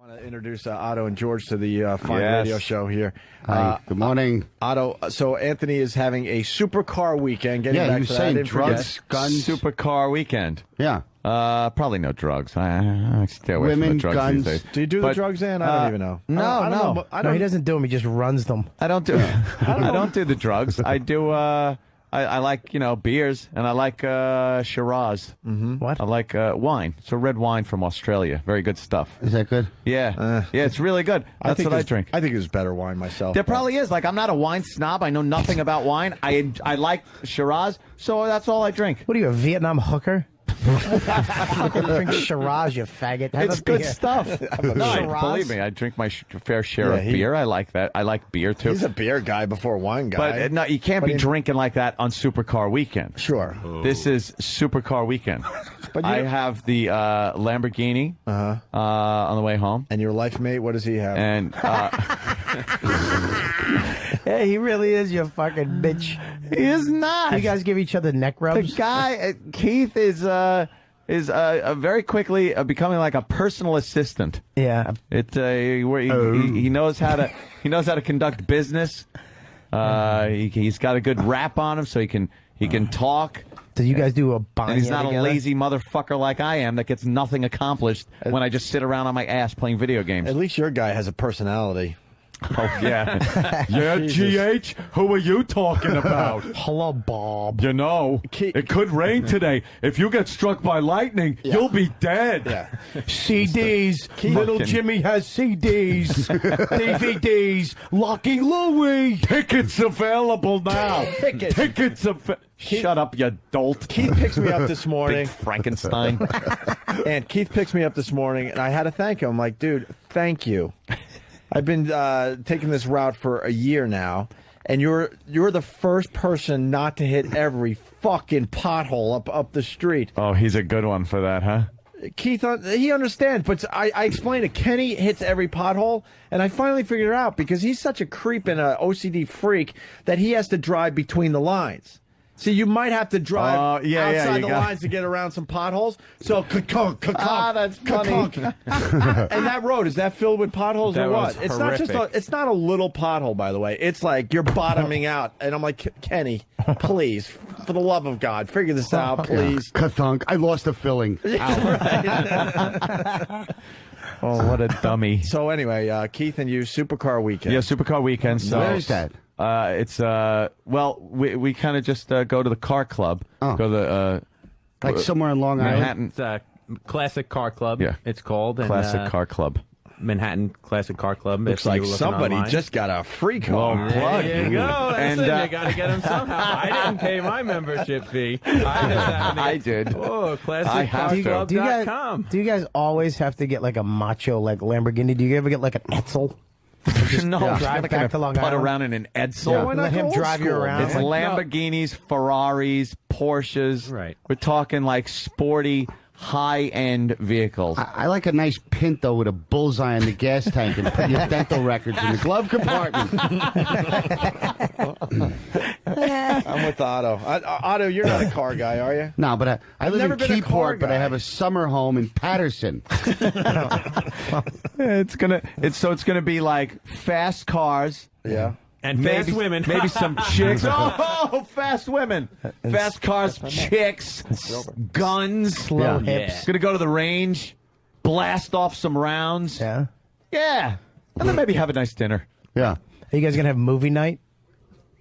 I want to introduce Otto and George to the fine radio show here. Hi, good morning. Otto, so Anthony is having a supercar weekend. Getting back you to saying that, drugs, guns? Supercar weekend. Yeah. Probably no drugs. I stay away Women, from the drugs guns. these days. Do you do the drugs, Ann? I don't even know. No. No, he doesn't do them. He just runs them. I don't do. I don't do the drugs. I do. I like beers, and I like Shiraz. What? I like wine. So red wine from Australia. Very good stuff. Is that good? Yeah, yeah, it's really good. That's what I drink. I think it's better wine myself. There probably is. Like, I'm not a wine snob. I know nothing about wine. I like Shiraz, so that's all I drink. What are you, a Vietnam hooker? Fucking drink Shiraz, you faggot. Have It's a good beer. stuff. No, Shiraz? believe me, I drink my fair share of beer. I like that. I like beer too. He's a beer guy before a wine guy. But no, you can't be drinking like that on Supercar Weekend. Sure. This is Supercar Weekend. But I have the Lamborghini on the way home. And your life mate, what does he have? And Yeah, he really is your fucking bitch. he is not. You guys give each other neck The rubs? guy, Keith, is very quickly becoming like a personal assistant. Yeah. He knows how to conduct business. He's got a good rap on him, so he can talk. Did you guys do a bond? And he's not a lazy motherfucker like I am that gets nothing accomplished when I just sit around on my ass playing video games. At least your guy has a personality. Oh, yeah. Yeah, GH, who are you talking about? Hello, Bob. You know, it could rain today. If you get struck by lightning, you'll be dead. Yeah. CDs. Little Fucking- Jimmy has CDs. DVDs. Locking Louie. Tickets available now. Tickets available. Shut up, you dolt. Keith picks me up this morning. Big Frankenstein. And Keith picks me up this morning, and I had to thank him. I'm like, dude, thank you. I've been taking this route for a year now, and you're the first person not to hit every fucking pothole up the street. Oh, he's a good one for that, huh? Keith, he understands, but I explained it. Kenny hits every pothole, and I finally figured it out because he's such a creep and an OCD freak that he has to drive between the lines. See, you might have to drive outside the lines to get around some potholes. So, that's funny. And that road, is that filled with potholes That or was what? It's not just it's not a little pothole, by the way. It's like you're bottoming out. And I'm like, Kenny, please, for the love of God, figure this out, please. Ka-thunk. I lost a filling. Oh, what a dummy. So anyway, Keith and you, Supercar Weekend. Yeah, Supercar Weekend. So, Where is that? It's well, we kind of just go to the car club. Oh. Go to the Like somewhere in Long Island? Manhattan It's a Classic Car Club. Yeah. It's called. And, Classic Car Club. Manhattan Classic Car Club. Looks if like you're looking somebody online. just got a free car. Well, plug. There you go. And, You got to get them somehow. I didn't pay my membership fee. I did. Oh, I have to. ClassicCarClub.com. Do you guys always have to get like a macho like Lamborghini? Do you ever get like an Edsel? No, drive I'm not back gonna to Long putt Island? around in an Edsel. Yeah, why not Let go him old drive you school, around? It's man? Lamborghinis, Ferraris, Porsches. Right. We're talking like sporty, high-end vehicles. I like a nice Pinto with a bullseye on the gas tank and put your dental records in the glove compartment. I'm with Otto. Otto, you're not a car guy, are you? No, but I live never in been a car Keyport, but I guy. have a summer home in Patterson. It's gonna be like fast cars. Yeah. And fast women. Maybe some chicks. Oh, fast women. Fast cars, chicks, guns. Slow Yeah. hips. Gonna go to the range, blast off some rounds. Yeah. Yeah. And then maybe have a nice dinner. Yeah. Are you guys gonna have movie night?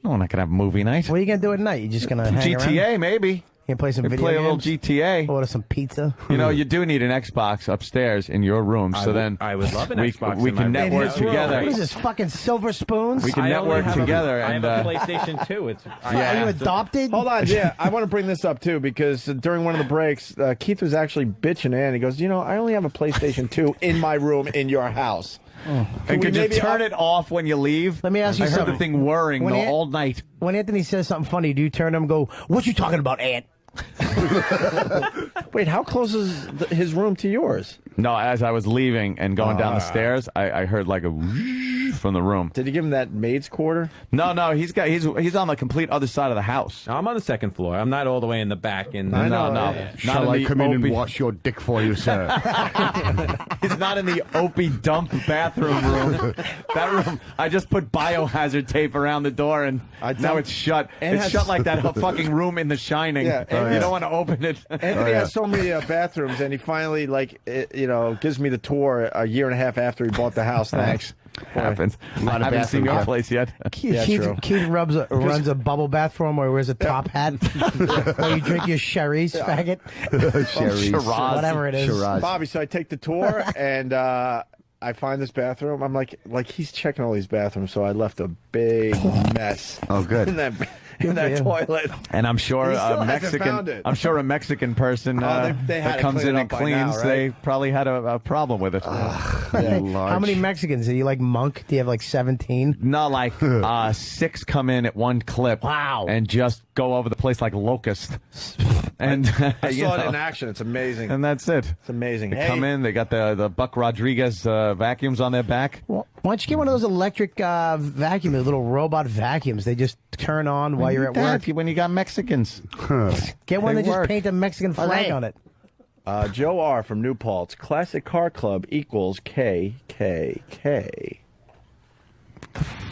No, we're not gonna have a movie night. What are you gonna do at night? You just gonna hang around? GTA, maybe. You gonna play some We video play a little games? GTA. Order some pizza. You know, you do need an Xbox upstairs in your room, so then I would love an we, Xbox we in can my room. network In his room. together. What is this, fucking silver spoons? We can I only network have together I and have a PlayStation 2. It's Are you adopted? Hold on, yeah, I want to bring this up too because during one of the breaks, Keith was actually bitching in. He goes, "You know, I only have a PlayStation 2 in my room in your house." and we could you maybe turn it off when you leave? Let me ask you I heard something. the thing whirring When all night. When Anthony says something funny, do you turn to him and go, "What you talking about, Ant?" Wait, how close is his room to yours? No, as I was leaving and going down the stairs, I heard like a whoosh, from the room. Did you give him that maid's quarter? No, he's on the complete other side of the house. I'm on the second floor. I'm not all the way in the back. No. Yeah. Shall I come in and wash your dick for you, sir? He's not in the Opie dump bathroom room. That room, I just put biohazard tape around the door, and now it's shut. It's shut like that fucking room in The Shining. Yeah, You don't want to open it. Anthony has so many bathrooms, and he finally, gives me the tour a year and a half after he bought the house. Thanks. Happens. A lot of I haven't seen your bathrooms. place yet. Yeah, true. Keith runs a bubble bath for him where he wears a top hat. Where you drink your sherry's, faggot. Sherry's. Whatever it is. Shiraz. Bobby, so I take the tour, and I find this bathroom. I'm like he's checking all these bathrooms, so I left a big mess. Oh, good. in that toilet. And I'm sure He still a hasn't found Mexican. it. I'm sure a Mexican person they had that to comes clean in it and up by now, cleans. right? They probably had a problem with it. How many Mexicans? Are you like Monk? Do you have like 17? No, like 6 come in at one clip. Wow. And just go over the place like locusts. And I saw it in action. It's amazing. And that's it. It's amazing. They come in. They got the Buck Rodriguez vacuums on their back. Well, why don't you get one of those electric vacuums, the little robot vacuums? They just turn on while you're at work. When you got Mexicans. Get one They that just work. paint a Mexican flag on it. Joe R. from New Paltz. Classic Car Club equals KKK.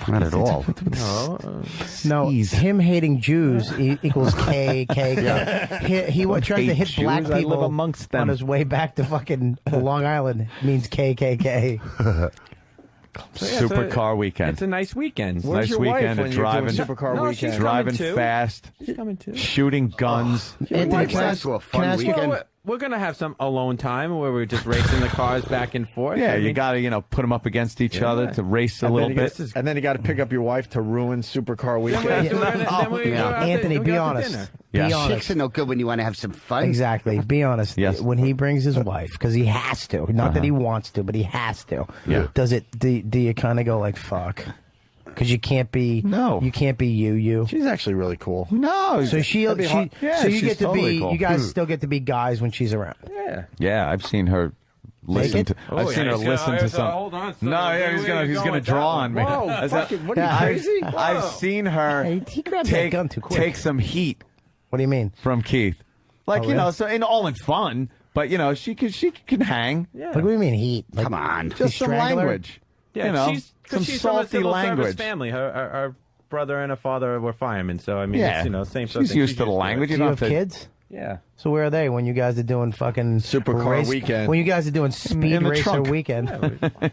Not at all. No, him hating Jews equals KKK. He tries to hit Jews, black I live people amongst them. on his way back to fucking Long Island. Means KKK. Supercar weekend. It's a nice weekend. Where's Nice your weekend wife when of you're driving. doing Supercar No, weekend? she's Driving coming too. fast, She's coming too. shooting guns. Anthony, Can I ask you a can I fun ask you- weekend? Well, we're going to have some alone time where we're just racing the cars back and forth. Yeah, I you mean, got to put them up against each other to race a little bit. And then you got to pick up your wife to ruin Supercar Then weekend. we go out Anthony, to, we be go out to honest. dinner. Yeah. Be Chicks honest. are no good when you want to have some fun. Exactly. Be honest. Yes. When he brings his wife, because he has to. Not that he wants to, but he has to. Yeah. Does it? Do you kind of go like fuck? Because you can't be. No. You can't be you. She's actually really cool. No. So That'd be hard. Yeah, so you she's get to totally be. cool. You guys still get to be guys when she's around. Yeah. Yeah, I've seen her listen to. Oh, I've seen yeah, her he's gonna- listen to some. hold on, son. No, yeah, Where he's you gonna going with draw that on me. Whoa, Is that- fucking, what are you crazy? I've seen her He grabbed that take gun too quick. take some heat What do you mean? from Keith, like Oh, really? so all in fun, but she can hang. Yeah. Like, what do you mean heat? Like, Come on. Just some strangler? language. Yeah, Some she's from a salty civil language. service family. Her brother and her father were firemen, so I mean, Yeah, it's, same sort of she's thing. used to the language. Do You you don't have have to- kids? Yeah. So where are they when you guys are doing fucking Supercar weekend. When you guys are doing speed in the racer trunk. weekend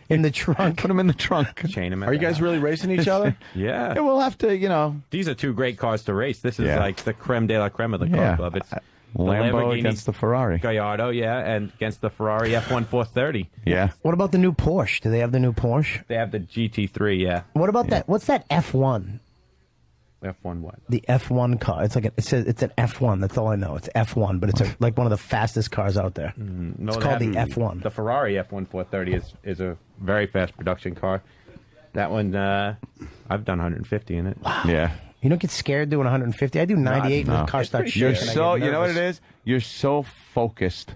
in the trunk. Put them in the trunk. Chain them. Are you guys really racing each other? Yeah. Yeah, we'll have to, These are two great cars to race. This is Yeah. like the creme de la creme of the car Yeah. club. It's the Lambo Lamborghini against the Ferrari. Gallardo, yeah, and against the Ferrari F1 430. Yeah. What about the new Porsche? Do they have the new Porsche? They have the GT3, yeah. What about that? What's that F1? F1 what? The F1 car. It's like it says it's an F1. That's all I know. It's F1, but it's like one of the fastest cars out there. No, It's they called the haven't- F1. The Ferrari F1 430 is a very fast production car. That one, I've done 150 in it. Yeah. You don't get scared doing 150. I do 98 when the car starts You're shaking. I so, get you know what it nervous. is? You're so focused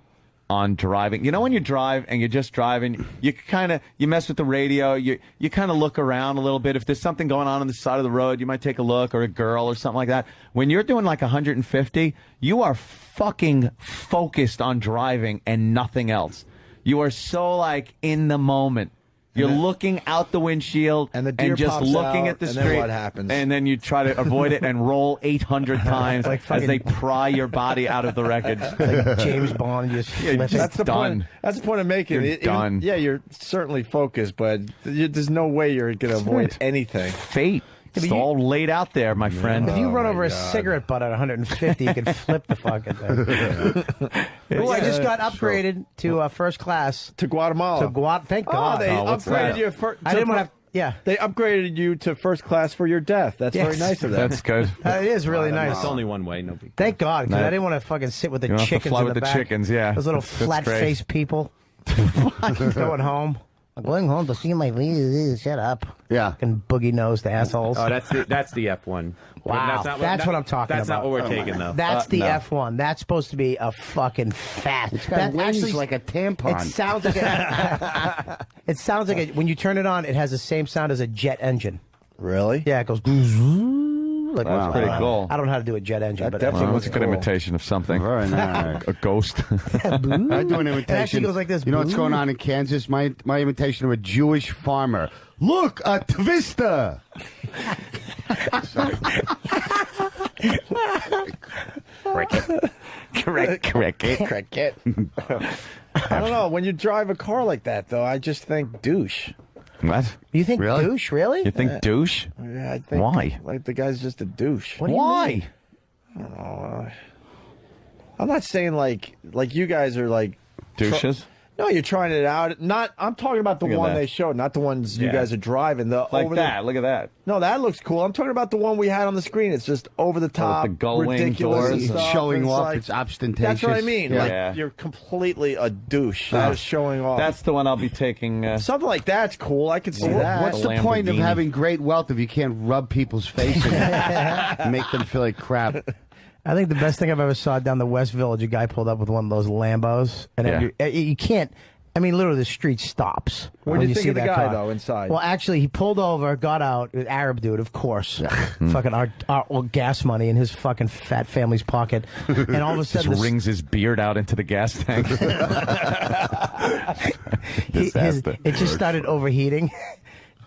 on driving. You know when you drive and you're just driving, you mess with the radio, you kind of look around a little bit. If there's something going on the side of the road, you might take a look, or a girl or something like that. When you're doing like 150, you are fucking focused on driving and nothing else. You are so like in the moment. You're looking out the windshield And the deer just pops looking out, at the and street. then what happens? And then you try to avoid it and roll 800 times Like as fucking- they pry your body out of the wreckage. Like James Bond, you just flip it. That's the done. point. That's the point I'm making. You're done. Yeah, you're certainly focused, but there's no way you're going to avoid anything. Fate. but It's you- all laid out there, my friend. If you run my over a God. cigarette butt at 150, you can flip the fucking thing. Oh, I just got upgraded to first class To Guatemala. to Guat. Thank Oh, God. they what's upgraded that? you. For, I didn't want to. Yeah, They upgraded you to first class for your death. That's very Yes. nice of them. That's good. it is really nice. It's only one way, no big deal. Thank God, because No. I didn't want to fucking sit with the You don't have to chickens fly in with the back. chickens, yeah. Those little That's great. flat-faced people going home. I'm going home to see my lady. Shut up. Yeah. Fucking boogie-nosed assholes. Oh, that's the F1. Wow, that's what I'm talking That's about. not what we're taking, though. That's the no. F1. That's supposed to be a fucking fat. It's got wings like a tampon. It sounds like a, it sounds like when you turn it on, it has the same sound as a jet engine. Really? Yeah, it goes. Like, Wow. Pretty cool. I don't know how to do a jet engine, That but definitely Well, was that's a good cool. imitation of something. Very nice. A ghost. I do an imitation. It actually goes like this. You know what's going on in Kansas? My imitation of a Jewish farmer. Look, a twister. Cricket. I don't know. When you drive a car like that, though, I just think douche. What? You think Really? douche? Really? You think douche? Yeah, I think. Why? Like the guy's just a douche. What do you Why? mean? I'm not saying like you guys are like Douches? No, you're trying it out. Not. I'm talking about the Look at one that. they showed, not the ones you Yeah. guys are driving. The Like over that. Look at that. No, that looks cool. I'm talking about the one we had on the screen. It's just over the top, the gull wing ridiculous doors and and stuff. showing It's off. like- It's ostentatious. That's what I mean. Yeah. Like Yeah. you're completely a douche. That is showing off. That's the one I'll be taking. Something like that's cool. I could see Well, that. what's A the point of Lamborghini. having great wealth if you can't rub people's faces and make them feel like crap? I think the best thing I've ever saw down the West Village, a guy pulled up with one of those Lambos, and then you can't. I mean, literally, the street stops. What do you think see of the that guy, car. though, inside? Well, actually, he pulled over, got out, Arab dude, of course. Fucking our gas money in his fucking fat family's pocket. And all of a Just sudden, this- wrings his beard out into the gas tank. Disaster. it just started overheating.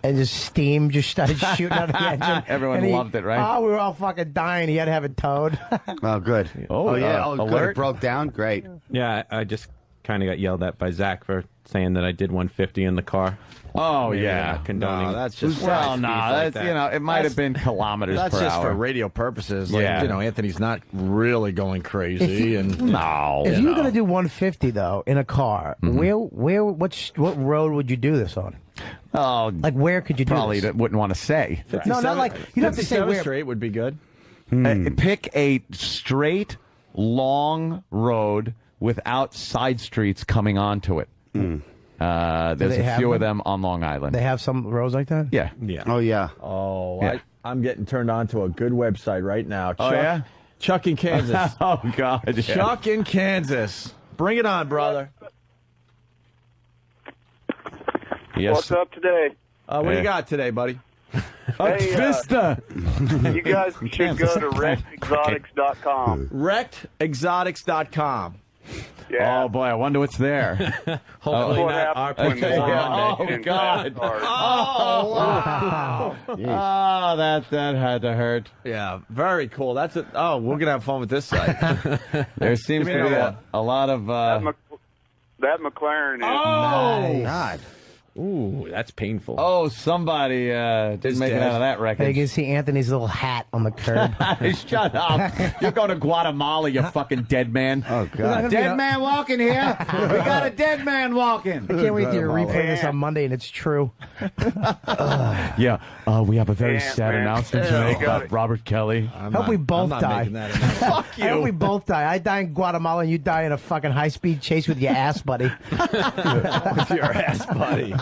And just steam just started shooting out of the engine. Everyone And loved it, right? Oh, we were all fucking dying. He had to have it towed. Oh, good. Oh, yeah. uh, Oh, good. alert. It broke down. Great. Yeah, I just kind of got yelled at by Zach for saying that I did 150 in the car. Oh, Maybe yeah. not condoning. No, that's just Well, speeds no, like that's, that. you know, it might have been kilometers That's per just hour. for radio purposes. Like, Yeah. you know, Anthony's not really going crazy. And No. If you were going to do 150 though in a car, what road would you do this on? Oh, Like where could you do probably this? wouldn't want to say. No, not like you don't have to say 57 where. straight would be good. Pick a straight, long road without side streets coming onto it. There's they a have few of them? them on Long Island. They have some roads like that. Yeah. Yeah. Oh, yeah. Oh, Yeah. I'm getting turned on to a good website right now. Oh, yeah? Chuck in Kansas. Oh, God. Yeah. Chuck in Kansas. Bring it on, brother. Yes. What's up today? What do Hey. you got today, buddy? Hey, Vista. you guys should go to rexexotics.com. Rectexotics.com. Yeah. Oh, boy. I wonder what's there. Hopefully what not our happens point when Oh, Monday in God. cars. Oh, wow. Oh, that had to hurt. Yeah, very cool. That's it. Oh, we're going to have fun with this site. There seems to Give me be another a lot of... That McLaren is. Oh, God. Ooh, that's painful. Oh, somebody didn't make it dead. out of that Hey, you wreckage. can see Anthony's little hat on the curb. Shut up. You're going to Guatemala, you fucking dead man. Oh, God. Dead man walking here. We got a dead man walking. I can't wait to replay this on Monday, and it's true. Yeah, we have a very Yeah, sad man. announcement to Yeah, make you got about it. Robert Kelly. Hope we both I'm not die. making that enough. Fuck I hope we both die. I die in Guatemala, and you die in a fucking high-speed chase with your ass, buddy. With your ass, buddy.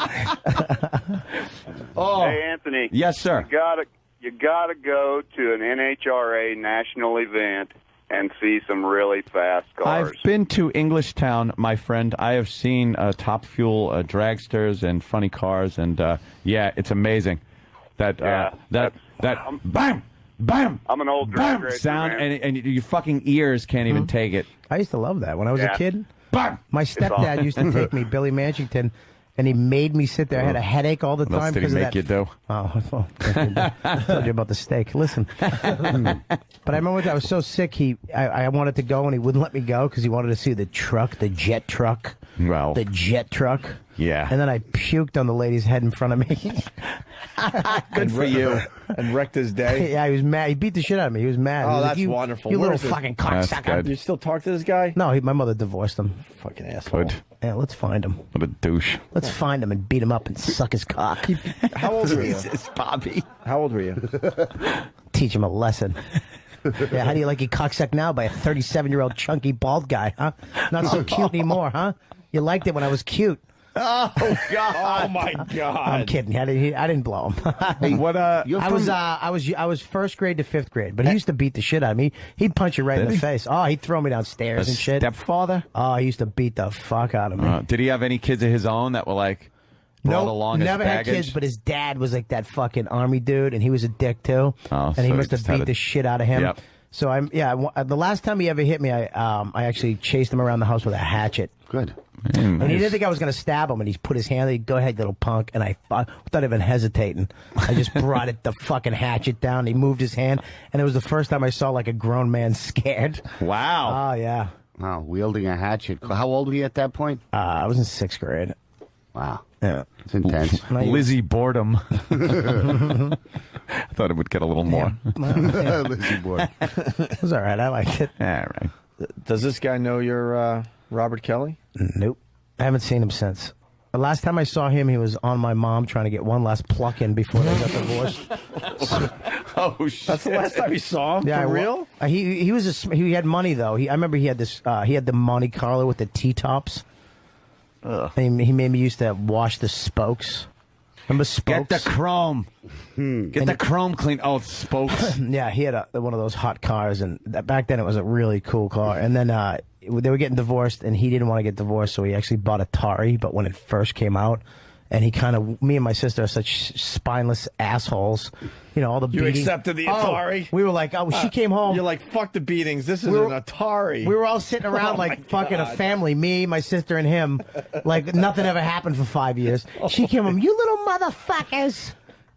Oh, Hey, Anthony. yes, sir. You gotta go to an NHRA national event and see some really fast cars. I've been to Englishtown, my friend. I have seen Top Fuel dragsters and funny cars, and yeah, it's amazing. That Yeah, that bam, bam, I'm an old drag bam racer, sound, man. and your fucking ears can't even take it. I used to love that when I was a Yeah. kid. Bam. My stepdad used to take me, Billy Manchington, and he made me sit there. I had a headache all the What else time did he because of make that. you do? Oh, well, I told you about the steak. Listen, but I remember I was so sick. I wanted to go, and he wouldn't let me go because he wanted to see the truck, the jet truck. Well, The jet truck. yeah. And then I puked on the lady's head in front of me. Good for you. And wrecked his day. Yeah, he was mad. He beat the shit out of me. He was mad. Oh, He was that's you, wonderful. You Where little is this? fucking That's cocksucker. good. Do you still talk to this guy? No, my mother divorced him. Fucking asshole. Good. Yeah, let's find him. What a douche. Let's find him and beat him up and suck his cock. How old were you? Bobby. How old were you? Teach him a lesson. Yeah, how do you like your cocksuck now by a 37-year-old chunky bald guy, huh? Not so cute anymore, huh? You liked it when I was cute. Oh God! Oh my I'm God! kidding. I didn't blow him. Hey, What? you're I was first grade to fifth grade, but he used to beat the shit out of me. He'd punch you right in the face. Oh, he'd throw me downstairs a and shit. stepfather? Oh, he used to beat the fuck out of me. Did he have any kids of his own that were like brought along as never had baggage? kids, but his dad was like that fucking army dude, and he was a dick too. Oh, and so he he must have just had beat a- the shit out of him. Yep. So the last time he ever hit me, I actually chased him around the house with a hatchet. good. And he didn't think I was going to stab him, and he put his hand there. Go ahead, little punk. And I without even hesitating, I just brought the fucking hatchet down. He moved his hand, and it was the first time I saw like a grown man scared. Wow. Oh yeah. Wow, wielding a hatchet. How old were you at that point? I was in sixth grade. Wow, Yeah. it's intense. Lizzie boredom. I thought it would get a little more. Lizzie boy. It was all right. I liked it. All right. Does this guy know you're Robert Kelly? Nope. I haven't seen him since. The last time I saw him, he was on my mom trying to get one last pluck in before they got divorced. Oh shit! That's the last time you saw him. Yeah, For real? He had money though. I remember he had this. He had the Monte Carlo with the T-tops. And he made me used to wash the spokes. Remember spokes? Get the chrome. Get the chrome clean. Oh, spokes. Yeah, he had one of those hot cars, and back then it was a really cool car. And then they were getting divorced, and he didn't want to get divorced, so he actually bought Atari. But when it first came out, and me and my sister are such spineless assholes. You know, all the You beating. accepted the Atari? We were like, oh, she came home. You're like, fuck the beatings. This is We were- an Atari. We were all sitting around Oh, my like fucking a God. family, me, my sister, and him. Like nothing ever happened for 5 years. She came home, you little motherfuckers.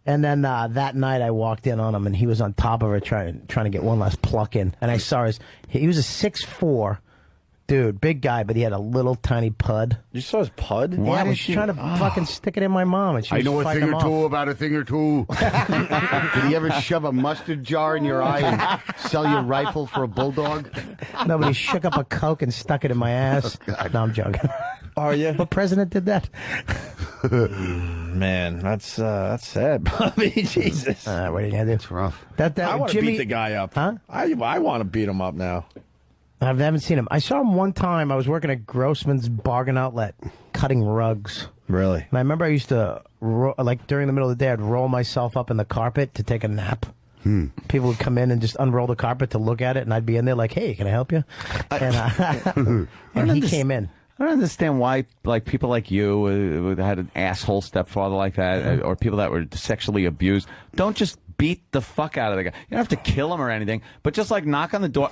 And then that night I walked in on him, and he was on top of her trying to get one last pluck in. And I saw he was a 6'4" dude, big guy, but he had a little tiny pud. You saw his pud? Yeah, I was trying to fucking stick it in my mom, and she I was know a fighting thing him or off. two about a thing or two. Did he ever shove a mustard jar in your eye and sell your rifle for a bulldog? Nobody shook up a Coke and stuck it in my ass. No, I'm joking. Are you? What president did that? Man, that's sad, Bobby. Jesus. What are you gonna do? It's rough. That I want to Jimmy, beat the guy up. Huh? I want to beat him up now. I haven't seen him. I saw him one time. I was working at Grossman's Bargain Outlet, cutting rugs. Really? And I remember I used to, like during the middle of the day, I'd roll myself up in the carpet to take a nap. People would come in and just unroll the carpet to look at it, and I'd be in there like, "Hey, can I help you?" And, and he came in. I don't understand why, like, people like you had an asshole stepfather like that, or people that were sexually abused, don't just beat the fuck out of the guy. You don't have to kill him or anything, but just like knock on the door.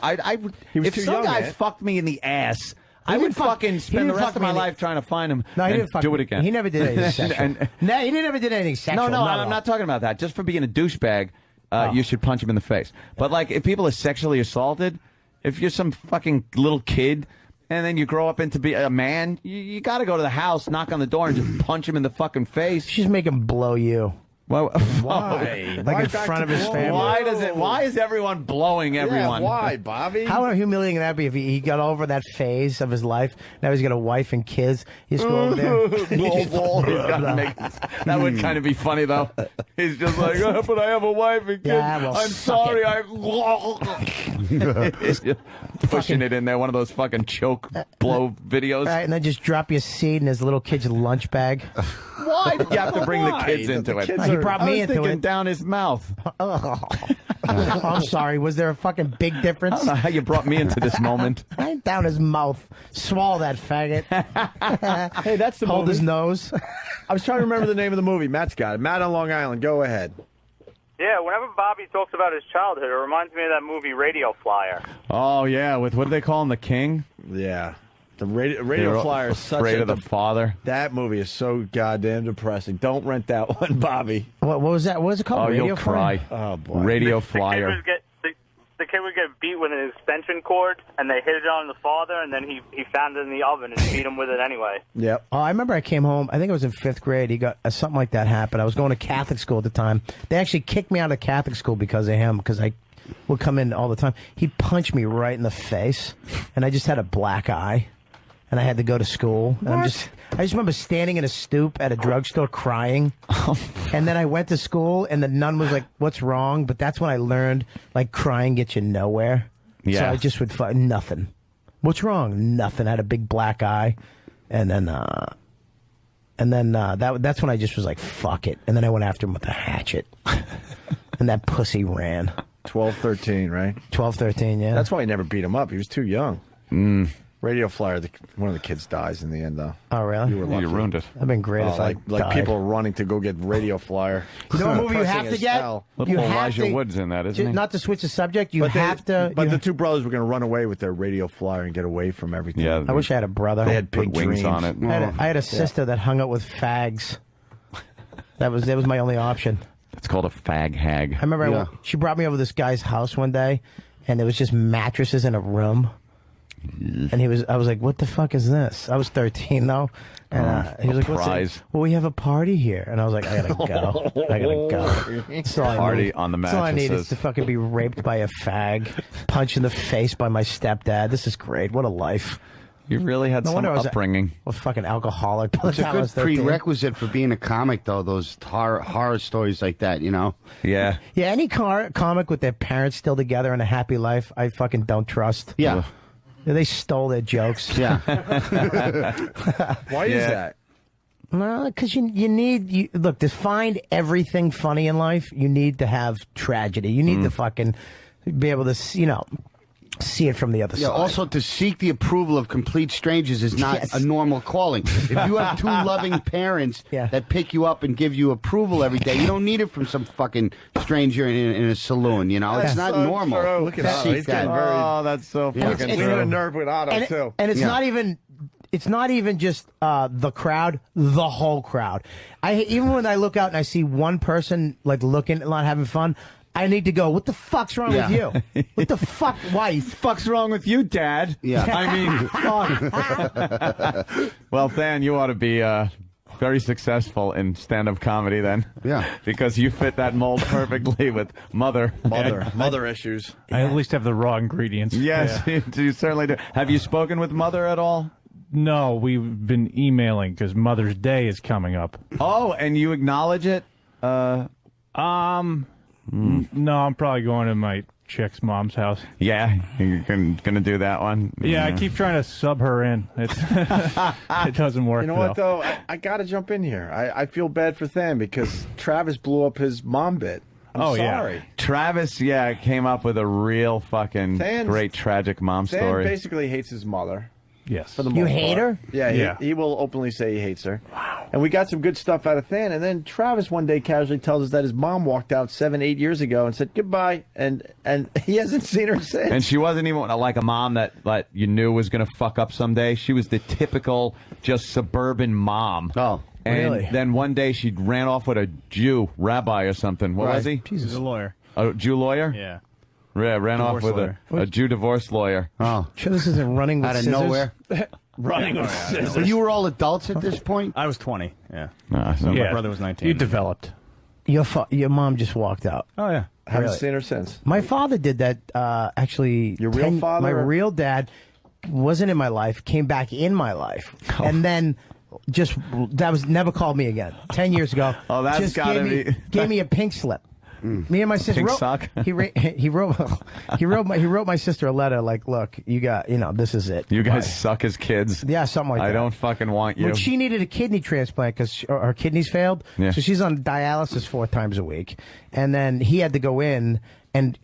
He was if too some young, guy man. fucked me in the ass, I didn't would fuck- fucking he spend the didn't rest fuck of me my in the- life trying to find him No, he and didn't fuck do me. it again. He never did anything sexual. No, he didn't ever did anything sexual. No, I'm not talking about that. Just for being a douchebag, Oh. you should punch him in the face. But like, if people are sexually assaulted, if you're some fucking little kid and then you grow up into be a man, you got to go to the house, knock on the door, and just punch him in the fucking face. She's making him blow you. Why? Why? Like Why in back front to of his blow? family. Why is everyone blowing everyone? Yeah, why, Bobby? How humiliating would that be if he got over that phase of his life? Now he's got a wife and kids. He's go over there. He's gotta make this- that would kind of be funny though. He's just like, oh, but I have a wife and kids. Yeah, well, I'm suck sorry. it. He's just pushing it in there. One of those fucking choke blow videos. All right, and then just drop your seed in his little kid's lunch bag. Why do you have to bring the Why? kids into The it? kids He are- brought I me was into thinking it. down his mouth. Oh, I'm sorry. Was there a fucking big I difference? don't know how you brought me into this moment. Right down his mouth. Swallow that faggot. Hey, that's the Hold movie. his nose. I was trying to remember the name of the movie. Matt's got it. Matt on Long Island. Go ahead. Yeah, whenever Bobby talks about his childhood, it reminds me of that movie Radio Flyer. Oh yeah, with what do they call him, the king? Yeah. The Radio They're Flyer is such afraid a... of the father. That movie is so goddamn depressing. Don't rent that one, Bobby. What was that? What was it called? Oh, Radio you'll Flyer? cry. Oh, boy. Radio The Flyer. The kid would get beat with an extension cord, and they hit it on the father, and then he found it in the oven and beat him with it anyway. Yep. Oh, I remember I came home. I think it was in 5th grade. He got something like that happened. I was going to Catholic school at the time. They actually kicked me out of Catholic school because of him, because I would come in all the time. He punched me right in the face, and I just had a black eye, and I had to go to school. And I just remember standing in a stoop at a drugstore crying. And then I went to school, and the nun was like, "What's wrong?" But that's when I learned, like, crying gets you nowhere. So Yeah. I just would fight nothing. What's wrong? Nothing. I had a big black eye, and then And then that's when I just was like, fuck it. And then I went after him with a hatchet. And that pussy ran. 12, 13, right? 12, 13, yeah. That's why he never beat him up. He was too young. Radio Flyer, one of the kids dies in the end, though. Oh, really? You were lucky. You ruined it. That'd been great if I like died. people running to go get Radio Flyer. You know what movie you have to get? Little Elijah Wood's in that, isn't he? Not to switch the subject, you But have to. But the two brothers were going to run away with their Radio Flyer and get away from everything. Yeah. I wish I had a brother. They had Put big wings dreams. on it. I had a sister that hung out with fags. That was my only option. It's called a fag hag. I remember she brought me over to this guy's house one day, and there was just mattresses in a room. And I was like, what the fuck is this? I was 13 though. And he was like, what's prize. it? Well, we have a party here. And I was like, I gotta go. I gotta go. That's all I Party need. on the That's all I need is mattresses. to fucking be raped by a fag, punched in the face by my stepdad. This is great. What a life. You really had some wonder I was upbringing. A fucking alcoholic. By the It's a time I good was 13. prerequisite for being a comic, though. Those horror stories like that, you know. Yeah. Yeah, any comic with their parents still together and a happy life, I fucking don't trust. Yeah. They stole their jokes. Yeah. Why is that? No, because you need look, to find everything funny in life, you need to have tragedy. You need to fucking be able to, see it from the other Yeah, side. also to seek the approval of complete strangers is not Yes. a normal calling. If you have two loving parents Yeah. that pick you up and give you approval every day, you don't need it from some fucking stranger in a saloon, you know? It's not normal. Look at to Otto. seek He's that. getting very... Oh, that's so Yeah. fucking We true. hit a nerve with Otto, too. And it's Yeah. not even just the crowd, the whole crowd. Even when I look out and I see one person like looking and not having fun, I need to go, what the fuck's wrong with you? What the fuck, wife? Fuck's wrong with you, Dad? Yeah. I mean, well, Than, you ought to be very successful in stand-up comedy then. Yeah. Because you fit that mold perfectly with Mother issues. I at least have the raw ingredients. Yes, you certainly do. Have you spoken with Mother at all? No, we've been emailing because Mother's Day is coming up. Oh, and you acknowledge it? No, I'm probably going to my chick's mom's house. Yeah, you're gonna do that one? Yeah, I keep trying to sub her in. It's it doesn't work. You know what, though? I got to jump in here. I feel bad for Than because Travis blew up his mom bit. I'm sorry. Yeah. Travis, came up with a real fucking Than's- great tragic mom Than story. basically hates his mother. Yes. For the You most hate part. her? Yeah, Yeah. He will openly say he hates her. Wow. And we got some good stuff out of Than. And then Travis one day casually tells us that his mom walked out 7-8 years ago and said goodbye, and he hasn't seen her since. And she wasn't even like a mom that you knew was going to fuck up someday. She was the typical just suburban mom. Oh, and really? then one day she ran off with a Jew rabbi or something. What was he? He's a lawyer. A Jew lawyer? Yeah. Yeah, ran off Divorce with lawyer. a Jew divorce lawyer. Oh. Sure this isn't running with Out of scissors? nowhere. running with So you were all adults at this point? I was 20, yeah. So Yeah. My brother was 19. You developed. Your mom just walked out. Oh, yeah. Haven't Really? seen her since. My father did that, actually. Your real father? My or- real dad wasn't in my life, came back in my life. Oh. And then never called me again. 10 years ago. Oh, that's just gotta gave be- me a pink slip. Me and my sister Pink wrote, sock? he wrote my sister a letter like, look, you got, this is it. You guys Bye. suck as kids. Yeah, something like that. I don't fucking want you. When she needed a kidney transplant because her kidneys failed, Yeah. so she's on dialysis 4 times a week, and then he had to go in and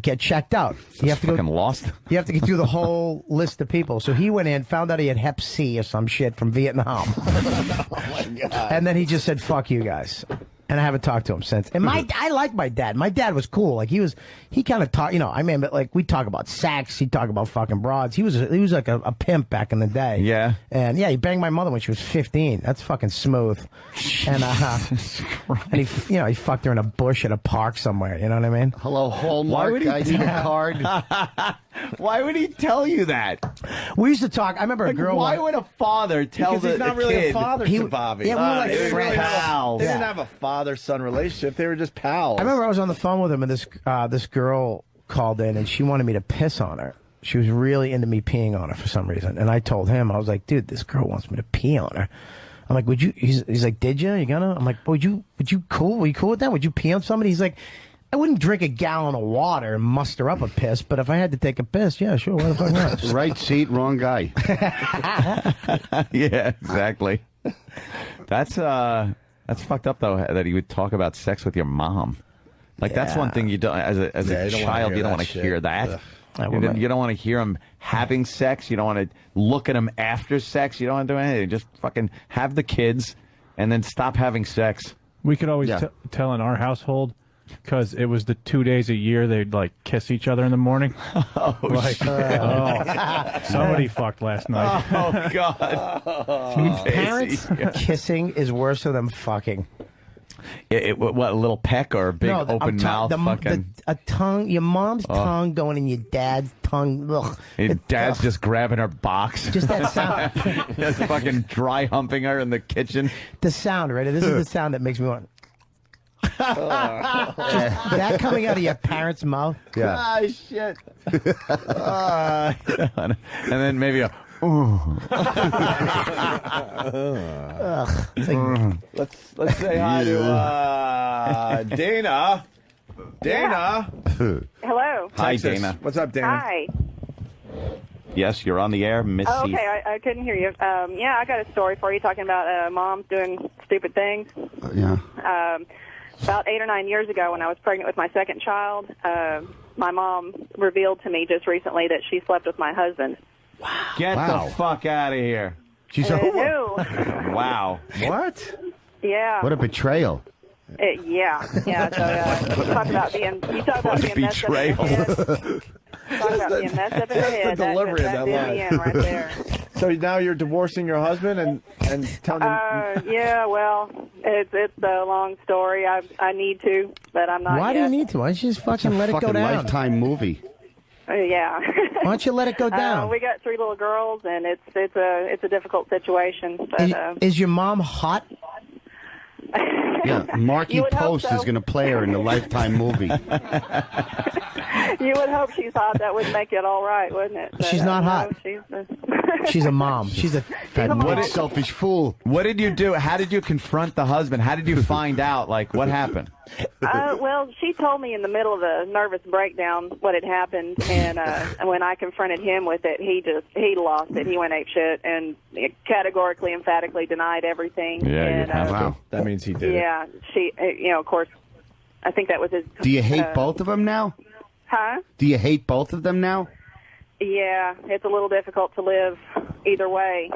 get checked out. You have to fucking go. lost. You have to get through the whole list of people. So he went in, found out he had Hep C or some shit from Vietnam. Oh my God. And then he just said, "Fuck you guys." And I haven't talked to him since. And I like my dad. My dad was cool. Like he kind of taught, I mean, like we talk about sex. He'd talk about fucking broads. He was like a pimp back in the day. Yeah. And yeah, he banged my mother when she was 15. That's fucking smooth. And and he fucked her in a bush at a park somewhere. You know what I mean? Hello, Hallmark. would he I need a card. Why would he tell you that? We used to talk. I remember a girl. Why would a father tell Because he's not really kid? a father He- to Bobby. yeah, we were like they didn't really friends. have, they Yeah. didn't have a father-son relationship. They were just pals. I remember I was on the phone with him, and this girl called in, and she wanted me to piss on her. She was really into me peeing on her for some reason, and I told him, I was like, dude, this girl wants me to pee on her. I'm like, would you? He's like, did you? You gonna? I'm like, would you cool? Were you cool with that? Would you pee on somebody? He's like, I wouldn't drink a gallon of water and muster up a piss, but if I had to take a piss, yeah, sure. What the fuck not? Right seat, wrong guy. Yeah, exactly. That's fucked up though. That he would talk about sex with your mom. Like that's one thing you don't as a you don't wanna child. hear You don't that want to shit. hear that. Ugh. You don't want to hear him having sex. You don't want to look at him after sex. You don't want to do anything. Just fucking have the kids and then stop having sex. We could always tell in our household because it was the 2 days a year they'd like kiss each other in the morning. Somebody fucked last night. Oh God! Parents kissing is worse than them fucking. What, a little peck or a big open mouth? A tongue, your mom's tongue going in your dad's tongue. Ugh. Your dad's just grabbing her box. Just that sound. Just fucking dry humping her in the kitchen. The sound, right? This is the sound that makes me want. Just that coming out of your parents' mouth. Yeah. Ah, shit. And then maybe a. Let's say hi to Dana. Dana. Hello. Hi, Texas. Dana. What's up, Dana? Hi. Yes, you're on the air, Miss Oh, C. okay, I couldn't hear you. Yeah, I got a story for you talking about moms doing stupid things. Yeah. About 8 or 9 years ago when I was pregnant with my second child, my mom revealed to me just recently that she slept with my husband. Get the fuck out of here. She's No. Wow. What? Yeah. What a betrayal. Yeah. So you talk about being messed up in the head. Talk about being messed up in the head. the delivery of that that's line. the end right there. So now you're divorcing your husband and telling him. Yeah, well, it's a long story. I need to, but I'm not. Why do yet. you need to? Why don't you just fucking let it go Fucking down? Lifetime movie. Yeah. Why don't you let it go down? We got 3 little girls, and it's a difficult situation. But Is your mom hot? Yeah, Marky You would hope Post so. is going to play her in the Lifetime movie. you would hope she's hot. That would make it all right, wouldn't it? But, She's not hot. No, She's a mom. She's a That mom. big selfish fool. What did you do? How did you confront the husband? How did you find out? Like, what happened? well, she told me in the middle of a nervous breakdown what had happened, and when I confronted him with it, he lost it. He went apeshit and categorically, emphatically denied everything. Yeah, and, you have to. Wow. That means he did it. Yeah, she, of course, I think that was his. Do you hate both of them now? Huh? Do you hate both of them now? Yeah, it's a little difficult to live either way.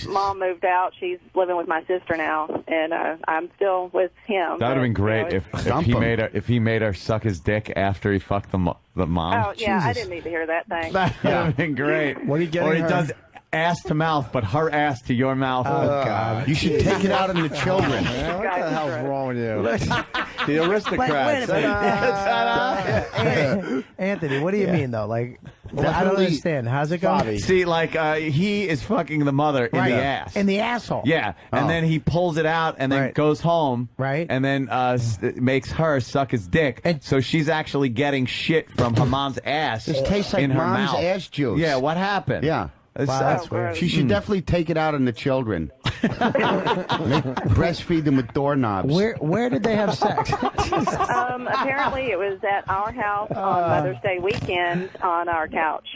Mom moved out. She's living with my sister now, and I'm still with him. That would have been great if he made her suck his dick after he fucked the mom. Oh, yeah, I Jesus. didn't need to hear that thing. That would have been great. What are you getting Or he her? does ass to mouth, but her ass to your mouth. Oh, God. You should take it out on the children. Man, what the hell's wrong with you? The Wait aristocrats. a minute. Anthony, what do you mean though? Like, I don't Definitely- understand. How's it go? Bobby. See, like he is fucking the mother in the ass. In the asshole. Yeah, and Oh. then he pulls it out and then Right. goes home. Right. And then makes her suck his dick. And- so she's actually getting shit from her mom's ass. This tastes like in her mom's mouth. ass juice. Yeah, what happened? Yeah. That's weird. She should definitely take it out on the children. Breastfeed them with doorknobs. Where did they have sex? Apparently, it was at our house on Mother's Day weekend on our couch.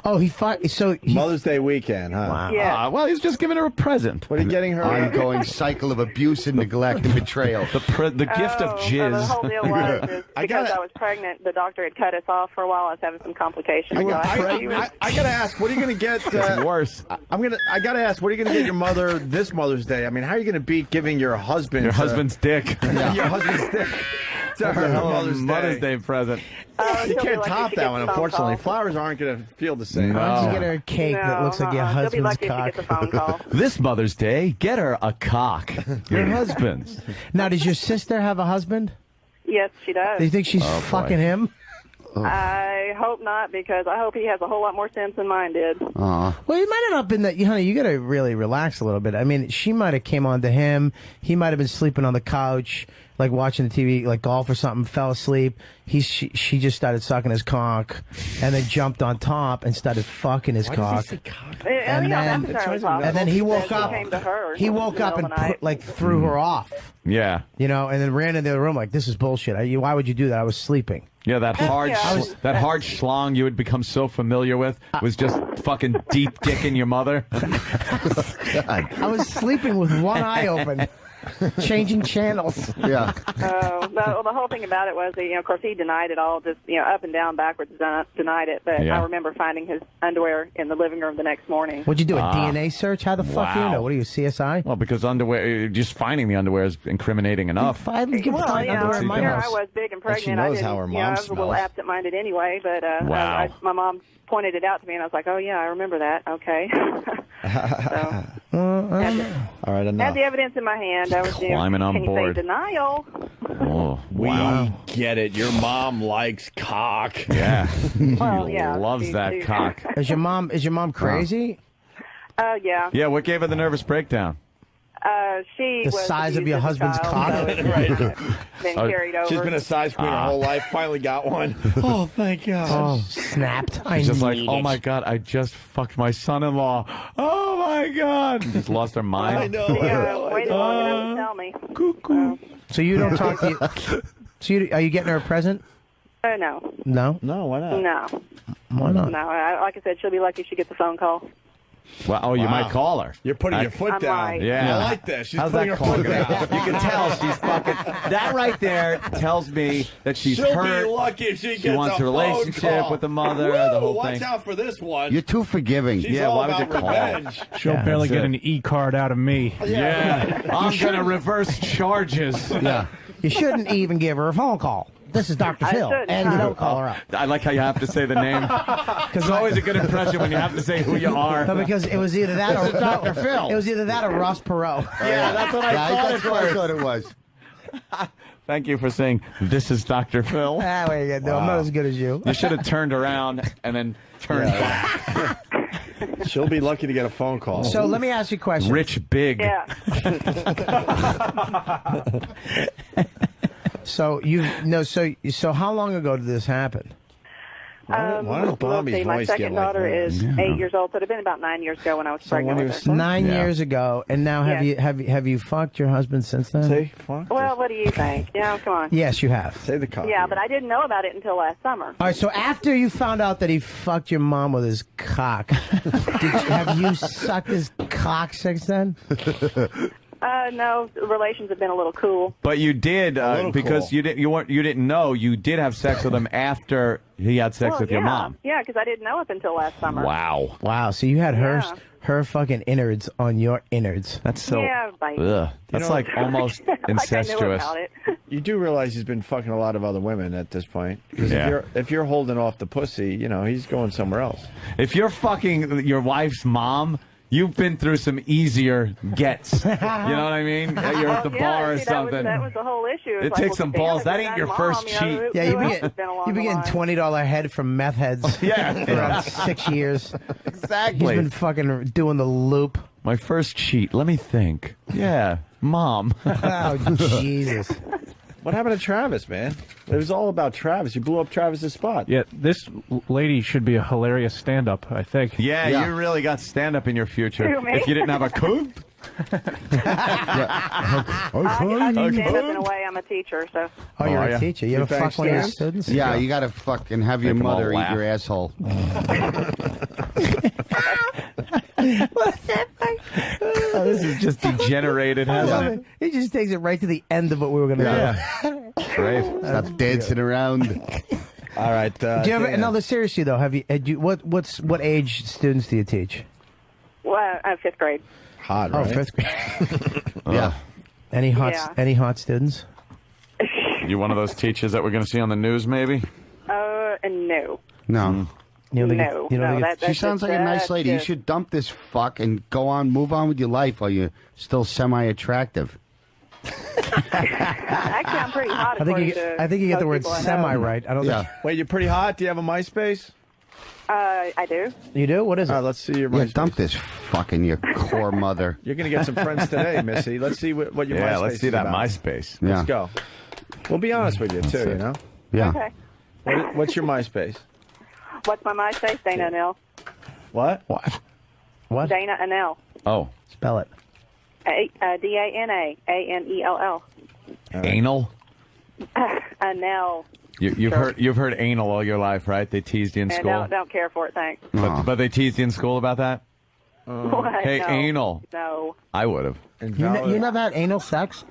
Oh, he fought. So he, Mother's Day weekend, huh? Wow. Yeah. Ah, well, he's just giving her a present. What are you getting her? Ongoing cycle of abuse and neglect and betrayal. The gift of So the whole jizz. deal was is I because gotta- I was pregnant, the doctor had cut us off for a while. I was having some complications. So I gotta ask, what are you gonna get? It's worse. I gotta ask, what are you gonna get your mother this Mother's Day? I mean, how are you gonna beat giving your husband Your husband's dick. your husband's dick to her Mother's Day present. You she'll be can't lucky top she that gets one, a phone unfortunately. call. Flowers aren't gonna feel the same. why don't you get her a cake that looks like your She'll be husband's lucky if cock? she gets a phone call. This Mother's Day, get her a cock. Your husband's. Now, does your sister have a husband? Yes, she does. Do you think she's fucking him? I hope not, because I hope he has a whole lot more sense than mine did. Aw. Well, it might have not been that, honey. You got to really relax a little bit. I mean, she might have came on to him. He might have been sleeping on the couch, like watching the TV, like golf or something. Fell asleep. She just started sucking his cock, and then jumped on top and started fucking his cock. And then- that's entirely possible. And then he woke Because up. He came to her. He woke up and in the middle of the night. threw her off. Yeah. You know, and then ran into the room like, this is bullshit. Why would you do that? I was sleeping. Yeah, that hard, Yeah. that hard schlong you would become so familiar with was just fucking deep dicking your mother. I was sleeping with one eye open, changing channels. Yeah. The whole thing about it was that, of course, he denied it all, just, up and down, backwards, denied it. But Yeah. I remember finding his underwear in the living room the next morning. What'd you do, a DNA search? How the fuck do you wow. know? What are you, CSI? Well, because underwear, just finding the underwear is incriminating enough. Well, underwear in my here house. I was big and she pregnant. knows I didn't, how her I mom was a little smells. absent-minded anyway, but Wow. my mom pointed it out to me, and I was like, oh, yeah, I remember that. Okay. All right, enough. Had the evidence in my hand. I was Climbing on can you board. say denial? Oh, We wow. get it. Your mom likes cock. Yeah. Well, yeah. Loves that cock. Is your mom crazy? Yeah. Yeah, what gave her the nervous breakdown? She The was size of abused your as a husband's child, cock? so it's been carried over. She's been a size queen her whole life. Finally got one. Oh, thank God. Oh, snapped. I She's just like, need oh it. my God, I just fucked my son-in-law. Oh my God. And just lost her mind. I know. Waited long enough to tell me. Cuckoo. So you don't talk to you. Are you getting her a present? No. No? No, why not? No. Why not? No. Like I said, she'll be lucky if she gets a phone call. Well, oh, you might call her. You're putting your foot I down. might. Yeah. I like this. She's How's putting that her call foot gonna down. go? You can tell she's fucking. That right there tells me that she's She'll hurt. be lucky if she gets She wants a a relationship phone call. with the mother, Woo, the whole watch thing. out for this one. You're too forgiving. She's Yeah, all why would about you call? revenge. She'll Yeah, barely that's get it. an e-card out of me. Yeah. I'm going to reverse charges. Yeah. You shouldn't even give her a phone call. This is Dr. I Phil, shouldn't, and you huh? don't call her up. I like how you have to say the name. Because it's always a good impression when you have to say who you are. No, because it was either that or Dr. Phil. It was either that or Ross Perot. Yeah, that's what I thought that's at what I first. thought it was. Thank you for saying, this is Dr. Phil. Ah, what are you gonna do? I'm not as good as you. You should have turned around and then turned back. She'll be lucky to get a phone call. So let me ask you a question. Rich Big. Yeah. So so how long ago did this happen? Why don't Let's Bobby's see, my voice second get like daughter that? is 8 years old, so it'd have been about 9 years ago when I was pregnant when with he her. was 9 Yeah. years ago, and now have Yeah. you fucked your husband since then? See? Fuck. Well, what do you think? Yeah, come on. Yes, you have. Say the cock. Yeah, but I didn't know about it until last summer. All right, so after you found out that he fucked your mom with his cock, have you sucked his cock since then? No, the relations have been a little cool. But you did little because cool. you didn't know you did have sex with him after he had sex Well, with yeah. your mom. Yeah, because I didn't know up until last summer. Wow, Wow, so you had Yeah. her fucking innards on your innards. that's so. Yeah, right. Ugh. That's know- like almost Like I knew incestuous. about it. You do realize he's been fucking a lot of other women at this point. 'Cause Yeah. if you're holding off the pussy, he's going somewhere else. If you're fucking your wife's mom, you've been through some easier gets. You know what I mean? You're at the Well, bar or see, something. That was the whole issue. It It's takes like, some well, balls. damn, That if ain't it's your not first mom, cheat. who Yeah, you else be has been along you be the getting line? $20 head from meth heads. Yeah. for about 6 years. Exactly. He's been fucking doing the loop. My first cheat. Let me think. Yeah, mom. Oh Jesus! What happened to Travis, man? It was all about Travis. You blew up Travis's spot. Yeah, this lady should be a hilarious stand-up, I think. Yeah, Yeah. you really got stand up in your future. Who, me? If you didn't have a coop. I do stand up in a way. I'm a teacher, so. Oh, you're Oh, a yeah. teacher. You You ever bang fuck one of your stands? students? Yeah, you gotta fucking have your Make 'em all mother eat laugh. your asshole. Oh, this is just degenerated, I love hasn't it. He just takes it right to the end of what we were going to do. it? Great. Stop dancing around. All right. Do you ever? Dan. No, seriously though. Had you? What age students do you teach? Well, fifth grade. Hot, Oh, right? fifth grade. Yeah. Any hot? Yeah. Any hot students? You one of those teachers that we're going to see on the news, maybe? And no. No. You don't think No, you don't no, think it's- that- She sounds like a nice lady. You should dump this fuck and go on, move on with your life while you're still semi-attractive. Actually, I'm pretty hot. I think you. according to I think you get the most word people I know. semi right. I don't Yeah. think Wait, you're pretty hot. Do you have a MySpace? I do. you do. What is it? All right, let's see your Yeah, MySpace. dump this fucking your core mother. You're going to get some friends today, Missy. Let's see what your Yeah, MySpace let's see is that about. MySpace. Yeah. Let's go. We'll be honest with you, too, you know? Yeah. Okay. What's your MySpace? What's my MySpace? Dana Anel. What? What? What? Dana Anel. Oh, Spell it. Danell. Anal? Anell. You've heard anal all your life, right? They teased you in And school. don't care for it, thanks. But they teased you in school about that? What? Hey, No. anal. No. I would have. You never had anal sex?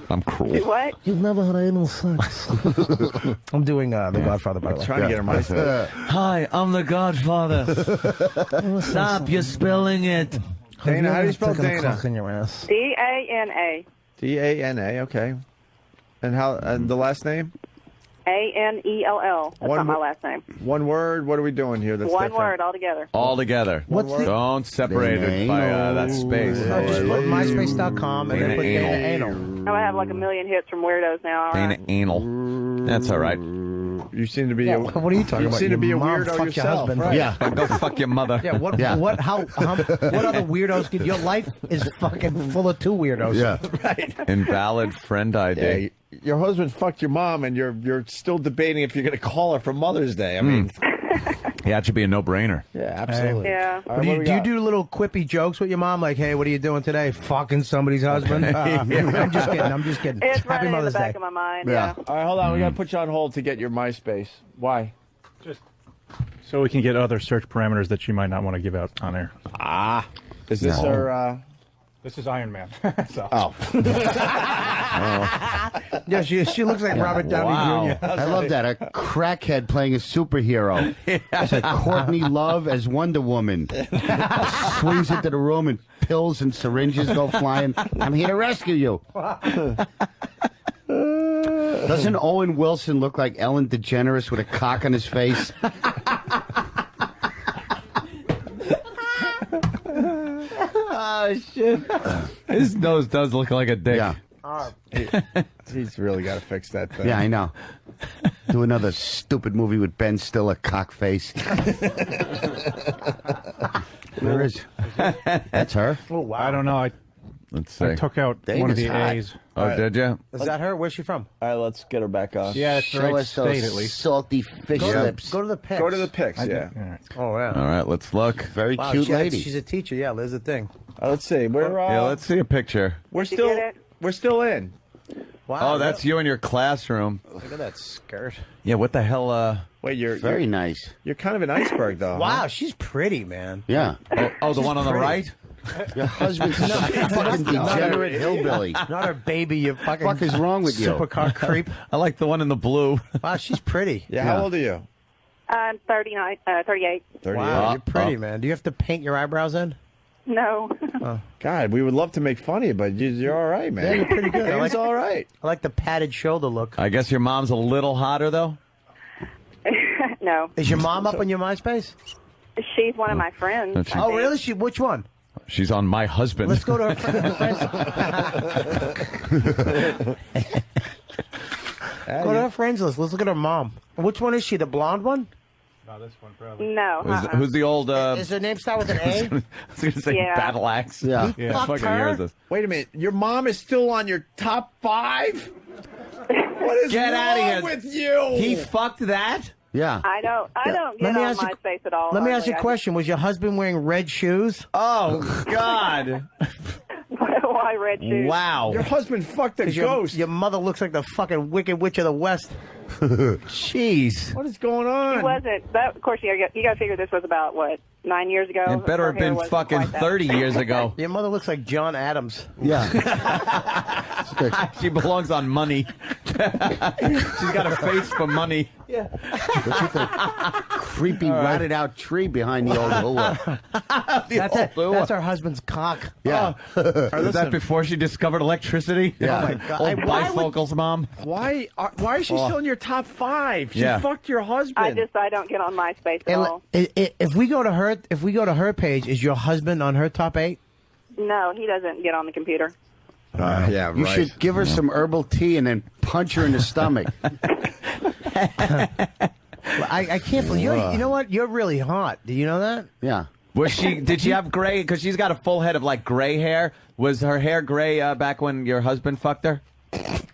I'm cruel. What? You've never had anal sex. I'm doing The Godfather, by the way. Trying to get her MySpace. Hi, I'm the Godfather. Stop, you're spelling it. Dana, how do you spell Taking a Dana? cock in your ass. Dana. Dana. Okay. And the last name? Anell. That's One not my wo- last name. One word. What are we doing here? That's One different? word altogether. All together. What's the- Don't separate it by that space. No, just put myspace.com and then put Dana Dana Anal. I'm gonna have like a million hits from weirdos now. All Dana right. anal. That's all right. You seem to be. What are you talking You about? seem to Your be a mom weirdo fucked your yourself, husband. right? Yeah. Go fuck your mother. Yeah, what Yeah. what what other weirdos could your life is fucking full of two weirdos. Yeah. Invalid friend ID. Yeah, your husband fucked your mom, and you're still debating if you're going to call her for Mother's Day. I mean, Yeah, it should be a no-brainer. yeah, absolutely. Yeah. All right, Do what you, we do you got? do little quippy jokes with your mom? Like, hey, what are you doing today? Fucking somebody's husband? I'm just kidding. It's Happy running in the Mother's back Day. of my mind. Yeah. Yeah. All right, hold on. We got to put you on hold to get your MySpace. Why? So we can get other search parameters that you might not want to give out on air. Is this No. her? This is Iron Man. So. Oh, Yeah, she looks like Robert Downey Wow. Jr. I love that. A crackhead playing a superhero. It's like Courtney Love as Wonder Woman. Swings into the room and pills and syringes go flying. I'm here to rescue you. Doesn't Owen Wilson look like Ellen DeGeneres with a cock on his face? Oh, shit. His nose does look like a dick. Yeah. he's really got to fix that thing. Yeah, I know. Do another stupid movie with Ben Stiller, cockface. Where is? That's her. Oh, wow. I don't know. Let's see. I took out one of Dana's the hot. A's. Oh, did you? Is that her? Where's she from? All right, let's get her back on. Yeah, it's the Show right us those state at least. salty fish lips. Go to the pics. Go to the pics. Yeah. All right. Oh, yeah. All right, let's look. Very Wow, cute lady. She's a teacher. Yeah, there's a thing. Let's see. Yeah, let's see a picture. We're Did you still get it? we're still in. Wow. Oh, that's you in your classroom. Look at that skirt. Yeah, what the hell? Wait, you're Very you're, nice. you're kind of an iceberg, though. Wow, huh? she's pretty, man. Yeah. Oh, the one on the pretty. right? Your husband's a fucking degenerate hillbilly. Not her baby, you fucking. What the fuck is wrong with you? Supercar creep. I like the one in the blue. Wow, she's pretty. Yeah. How old are you? I'm 38. 38. Wow, you're pretty, Oh. man. Do you have to paint your eyebrows in? No. God, we would love to make fun of you, but you're all right, man. Yeah, you're pretty good. I It's like, all right. I like the padded shoulder look. I guess your mom's a little hotter, though? No. Is your mom up on your MySpace? She's one of my friends. That's I Oh, think. really? Which one? She's on My Husband. Let's go to her Go to her friends list. Let's look at her mom. Which one is she? The blonde one? No, this one probably. No. Who's the old... Is her name start with an A? I was going to say Yeah. Battle Axe. Yeah. He Fucking fucked her? hears this. Wait a minute. Your mom is still on your top 5? What is Get wrong outta here. with you? He fucked that? Yeah. I don't Let get me on ask you- MySpace at all. Let me ask you a hardly. question. Was your husband wearing red shoes? Oh, God. Why red shoes? Wow. Your husband fucked a 'Cause ghost. Your mother looks like the fucking Wicked Witch of the West. Jeez. What is going on? It wasn't. That, of course, you got to figure this was about, what, 9 years ago? It better Her have hair been wasn't fucking quite that. 30 years ago. Your mother looks like John Adams. Yeah. She belongs on money. She's got a face for money. Creepy, rotted out tree behind the old hula. That's it. That's her husband's cock. Yeah. Was that before she discovered electricity? Yeah. Oh, my God. Old Why would- bifocals, mom. Why is she still in your top 5? She Yeah. fucked your husband. I don't get on MySpace at all. If we go to her page, is your husband on her top 8? No, he doesn't get on the computer. Yeah, You should give her some herbal tea and then punch her in the stomach. I can't believe you know what? You're really hot. Do you know that? Yeah. Was she? Did she have gray? Because she's got a full head of like gray hair. Was her hair gray back when your husband fucked her?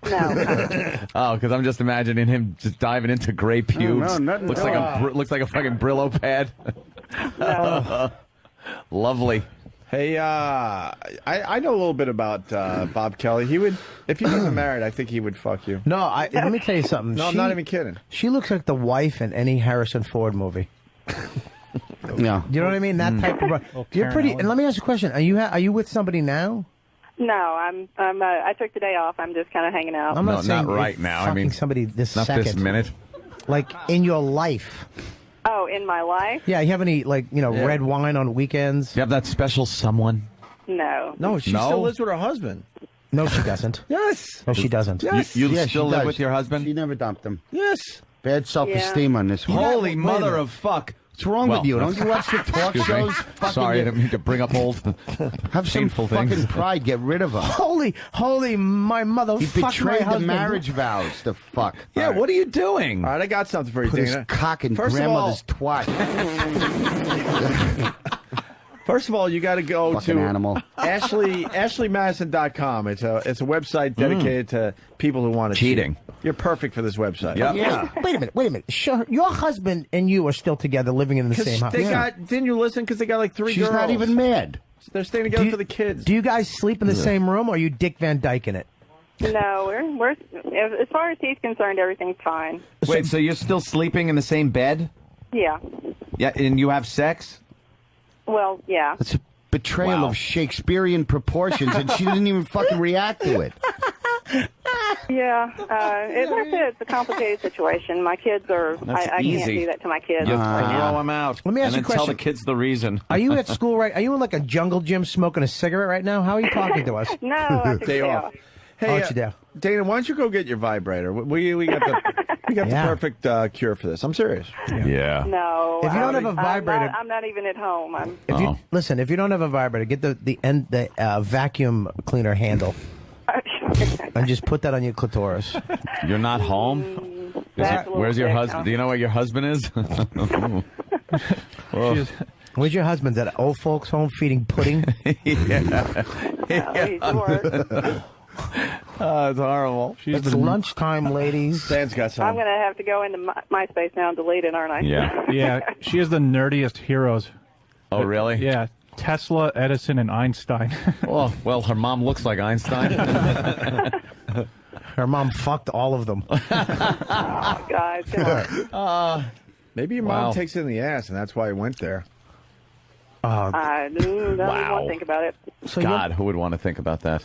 No. Oh, because I'm just imagining him just diving into gray pubes. nothing looks at like looks like a fucking Brillo pad. No. Lovely. Hey, I know a little bit about Bob Kelly. He would, if you got married, I think he would fuck you. No, let me tell you something. No, I'm not even kidding. She looks like the wife in any Harrison Ford movie. Yeah. You know what I mean? That type of. You're pretty. And let me ask you a question. Are you with somebody now? No, I took the day off. I'm just kind of hanging out. I'm No, not saying not right you're now. I fucking mean, somebody this Not second. this minute. Like in your life. Oh, in my life? Yeah, you have any red wine on weekends? You have that special someone? No. No, she No? still lives with her husband. No, she doesn't. Yes. No, she doesn't. Yes. You Yeah, still she live does. with your husband? She never dumped him. Yes. Bad self-esteem on this one. Holy Wait a mother minute. of fuck. What's wrong Well, with you? Don't you watch the talk Excuse me. shows? Fucking Sorry, I didn't mean to bring up old have some painful fucking things. pride. Get rid of him. Holy, my mother. He fuck my betrayed the husband. marriage vows. The fuck. Yeah, what are you doing? All right, I got something for you, Put his Dana. cock in First of grandmother's all- twat. First of all, you got to go Fucking to animal. AshleyMadison.com. It's a website dedicated to people who want to Cheating. cheat. You're perfect for this website. Yep. Yeah. Wait a minute. Sure, your husband and you are still together, living in the same house. They got. Didn't you listen? Because they got like 3 She's girls. not even mad. They're staying together for the kids. Do you guys sleep in the same room, or are you Dick Van Dyke in it? No, we're as far as he's concerned, everything's fine. Wait, so you're still sleeping in the same bed? Yeah. Yeah, and you have sex? Well, yeah. It's a betrayal Wow. of Shakespearean proportions, and she didn't even fucking react to it. Yeah. It's a complicated situation. My kids are. That's I can't easy. do that to my kids. You right now. throw them out. Let me ask and you a then tell the question. kids the reason. Are you at school right? Are you in like a jungle gym smoking a cigarette right now? How are you talking to us? No, I took Day the day off. off. Hey, What's your day? Dana, why don't you go get your vibrator? We got the Yeah. perfect cure for this. I'm serious. Yeah. No. If you don't have a vibrator- I'm not even at home. I'm. If you listen, if you don't have a vibrator, get the vacuum cleaner handle and just put that on your clitoris. You're not home? That's a little Where's your sick, husband? huh? Do you know where your husband is? She's- Where's your husband? At old folks' home feeding pudding? Yeah. Oh, he's at work. Oh, it's horrible. It's lunchtime, ladies. Dan's got I'm some. going to have to go into MySpace now and delete it, aren't I? Yeah. yeah, she is the nerdiest heroes. Oh, really? Yeah, Tesla, Edison, and Einstein. Oh, well, her mom looks like Einstein. Her mom fucked all of them. Oh, guys, come on. Maybe your Wow. mom takes it in the ass, and that's why he went there. I don't even want to think about it. So God, who would want to think about that?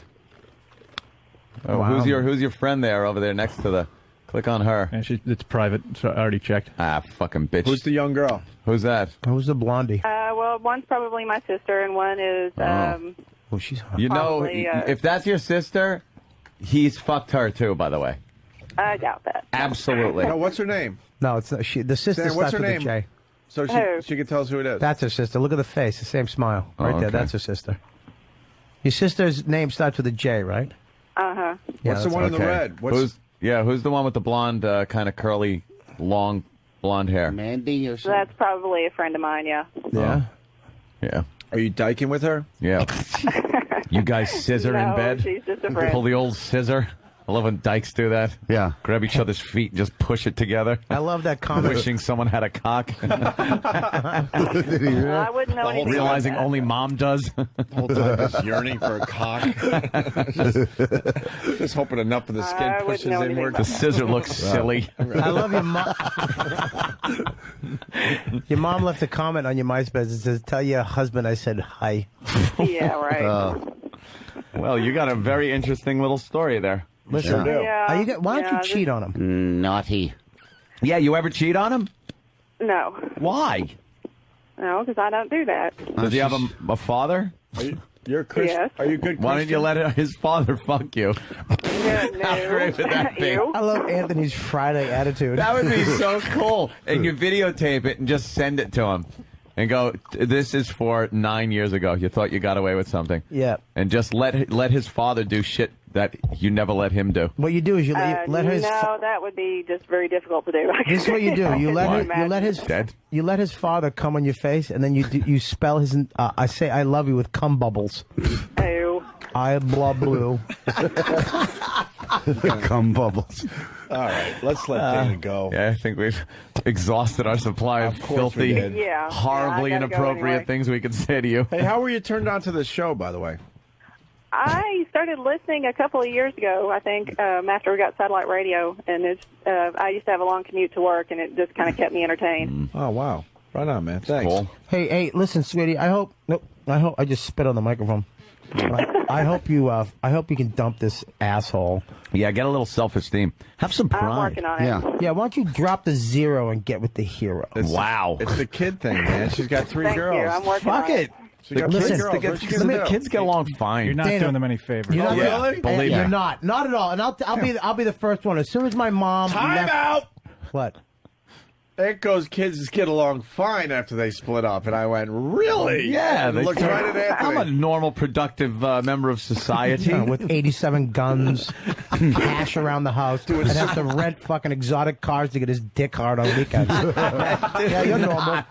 Oh, Wow. who's your friend there over there next to the? Click on her. And it's private, so I already checked. Ah, fucking bitch. Who's the young girl? Who's that? Who's the blondie? Well, one's probably my sister, and one is. Oh, she's hot. You know, Probably, if that's your sister, he's fucked her too. By the way, I doubt that. absolutely. No, what's her name? No, it's not, the sister Dan, what's starts her with a name? J. So Who? she can tell us who it is. That's her sister. Look at the face, the same smile, right there. okay. That's her sister. Your sister's name starts with a J, right? Uh huh. Yeah, What's the that's one in the Okay. red? What's Who's the one with the blonde, kind of curly, long blonde hair? Mandy or So something? that's probably a friend of mine. Yeah. Yeah. Yeah, Are you dyking with her? yeah. You guys scissor No, in bed. she's just a friend. Pull the old scissor. I love when dykes do that. Yeah. Grab each other's feet and just push it together. I love that comment. Wishing someone had a cock. I wouldn't know anything Realizing about that. only mom does. Whole time just yearning for a cock. just hoping enough of the skin I wouldn't pushes know anything inward. The scissor looks silly. I love your mom. Your mom left a comment on your MySpace. It says, "Tell your husband I said hi." Yeah, right. Well, you got a very interesting little story there. Listen, Sure do. Yeah. why don't yeah, you cheat on him? Naughty. Yeah, you ever cheat on him? No, Why? no, because I don't do that. Does he have a father? You're a Christian. Yes. Are you a good Christian? Why didn't you let his father fuck you? Yeah, no. How great would that be? Ew. I love Anthony's Friday attitude. That would be so cool. And you videotape it and just send it to him. And go, this is for 9 years ago. You thought you got away with something. Yeah. And just let his father do shit that you never let him do. What you do is you let his. No, that would be just very difficult to do. This is what you do. You let Why? you let his father come on your face, and then you spell his. I say I love you with cum bubbles. Ew. I blah blue. Cum bubbles. All right, let's let Dana go. Yeah, I think we've exhausted our supply of course we filthy, did. Yeah. horribly Yeah, I gotta go inappropriate anyway. things we could say to you. Hey, how were you turned on to this show, by the way? I started listening a couple of years ago, I think, after we got satellite radio, and I used to have a long commute to work, and it just kind of kept me entertained. Oh, wow. Right on, man. Thanks. Cool. Hey, listen, sweetie. I hope I just spit on the microphone. I hope you can dump this asshole. Yeah, get a little self-esteem. Have some pride. I'm working on it. Yeah. Why don't you drop the zero and get with the hero? Wow. It's the kid thing, man. She's got 3 Thank girls. you. I'm working Fuck on it. She got Listen, 3 girls. The What's she gonna do? kids get along fine. You're not Dana, doing them any favors. You're not really? Believe You're me. not at all. And I'll be the first one. As soon as my mom Time left, out! What? There goes kids just get along fine after they split up. And I went, really? Yeah, And looked right at Anthony. I'm a normal, productive member of society. With 87 guns, cash around the house, and have to rent fucking exotic cars to get his dick hard on weekends. Yeah, you're normal.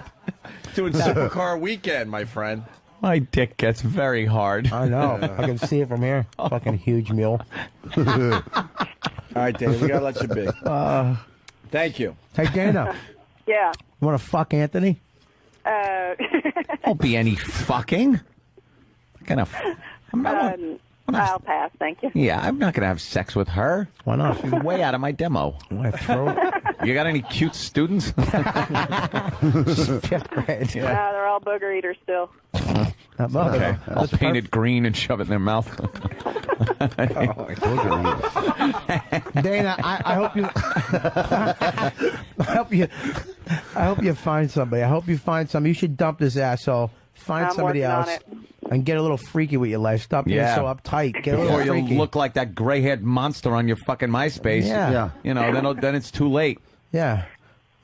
Doing supercar weekend, my friend. My dick gets very hard. I know. I can see it from here. Fucking huge mule. All right, Dana, we gotta let you be. Thank you. Hey, Dana, Yeah. you want to fuck Anthony? Won't be any fucking. I'll pass, thank you. Yeah, I'm not gonna have sex with her. Why not? She's way out of my demo. Why throw it? You got any cute students? 5th grade. No, they're all booger eaters still. Okay. I'll paint it green and shove it in their mouth. Dana, I hope you find somebody. I hope you find somebody. You should dump this asshole. Find I'm somebody working on else. it. And get a little freaky with your life. Stop being so uptight. Get a Before little you freaky. look like that gray-haired monster on your fucking MySpace. Yeah. You know, then it's too late. Yeah.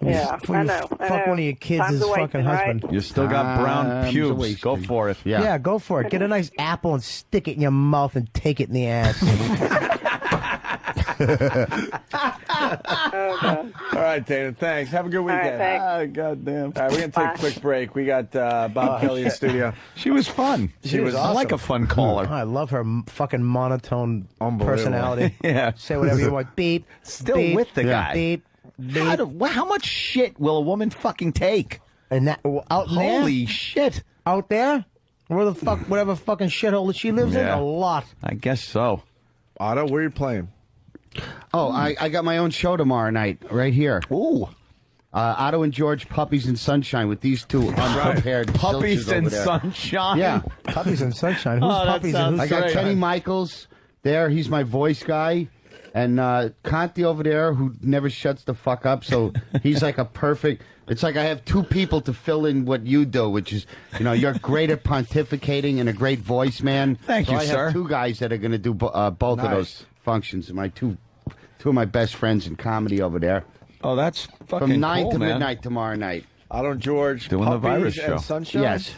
Yeah, Before I you know. Fuck one of your kids' Time's his a-wasting, fucking husband. You still got brown Time's pubes. a-wasting. Go for it. Yeah, go for it. Get a nice apple and stick it in your mouth and take it in the ass. All right, Dana, thanks. Have a good weekend. thanks. Ah, goddamn. All right, we're going to take a quick break. We got Bob Kelly in studio. She was fun. She was I like a fun caller. I love her fucking monotone Unbelievable. personality. Yeah. Say whatever you want. Beep. Still beep, with the guy. Beep. Beep. How much shit will a woman fucking take? And that out there, Holy shit. out there, where the fuck, whatever fucking shithole that she lives in, Yeah. a lot. I guess so. Otto, where are you playing? Oh, I got my own show tomorrow night right here. Ooh. Otto and George, Puppies and Sunshine, with these two unprepared Puppies silchers and over there. sunshine. Yeah. Puppies and sunshine. Who's Oh, that puppies sounds and I who's got great. Kenny Michaels there. He's my voice guy. And Conti over there, who never shuts the fuck up. So he's like a perfect... It's like I have 2 people to fill in what you do, which is, you're great at pontificating and a great voice, man. Thank you, I sir. have 2 guys that are going to do both of those functions. My two of my best friends in comedy over there. Oh, that's fucking From 9 cool, to man. midnight tomorrow night. Otto and George, Doing the Puppies virus and show. Sunshine? Yes.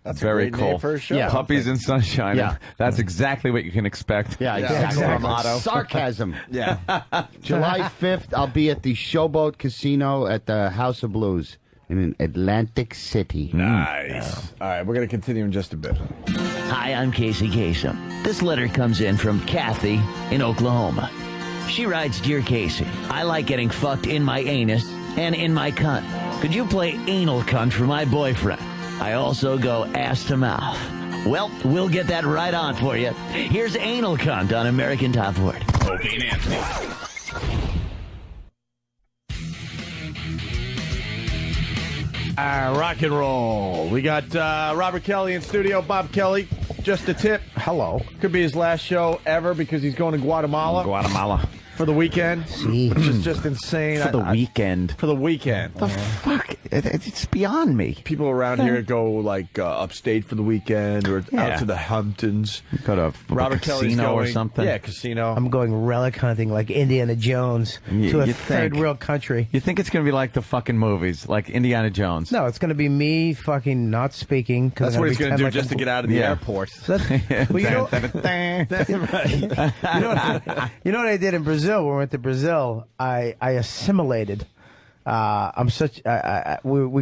That's Very a great cool. name for a show. Yeah. Puppies and sunshine. Yeah. That's exactly what you can expect. Yeah, exactly. exactly. Motto. Sarcasm. Yeah. July 5th, I'll be at the Showboat Casino at the House of Blues in Atlantic City. Nice. All right, we're going to continue in just a bit. Hi, I'm Casey Kasem. This letter comes in from Kathy in Oklahoma. She writes, Dear Casey, I like getting fucked in my anus and in my cunt. Could you play anal cunt for my boyfriend? I also go ass to mouth. Well, we'll get that right on for you. Here's anal cunt on American Top 40. Opie and Anthony. Rock and roll. We got Robert Kelly in studio. Bob Kelly, just a tip. Hello. Could be his last show ever because he's going to Guatemala Guatemala. for the weekend, See. which is just insane. For the weekend. For the weekend. The fuck? It's beyond me. People around here go like upstate for the weekend or out to the Hamptons. Go to Robert a Kelly's casino going, or something. Yeah, casino. I'm going relic hunting like Indiana Jones to a you third think. world country. You think it's going to be like the fucking movies, like Indiana Jones? No, it's going to be me fucking not speaking. That's what he's going to do just to get out of the airport. So that's, well, you know what I did in Brazil? When we went to Brazil, I assimilated. We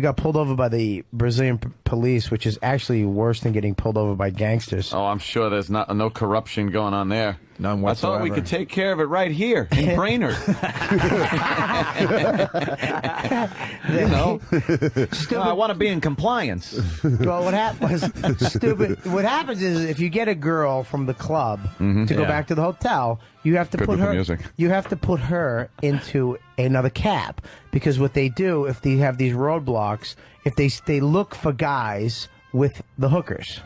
got pulled over by the Brazilian police, which is actually worse than getting pulled over by gangsters. Oh, I'm sure there's no corruption going on there. None I whatsoever. thought we could take care of it right here in Brainerd. You know, I want to be in compliance. Well, what happens? Stupid. What happens is if you get a girl from the club to go back to the hotel, you have to put Biblical her. music. You have to put her into another cab because what they do if they have these roadblocks, if they look for guys with the hookers.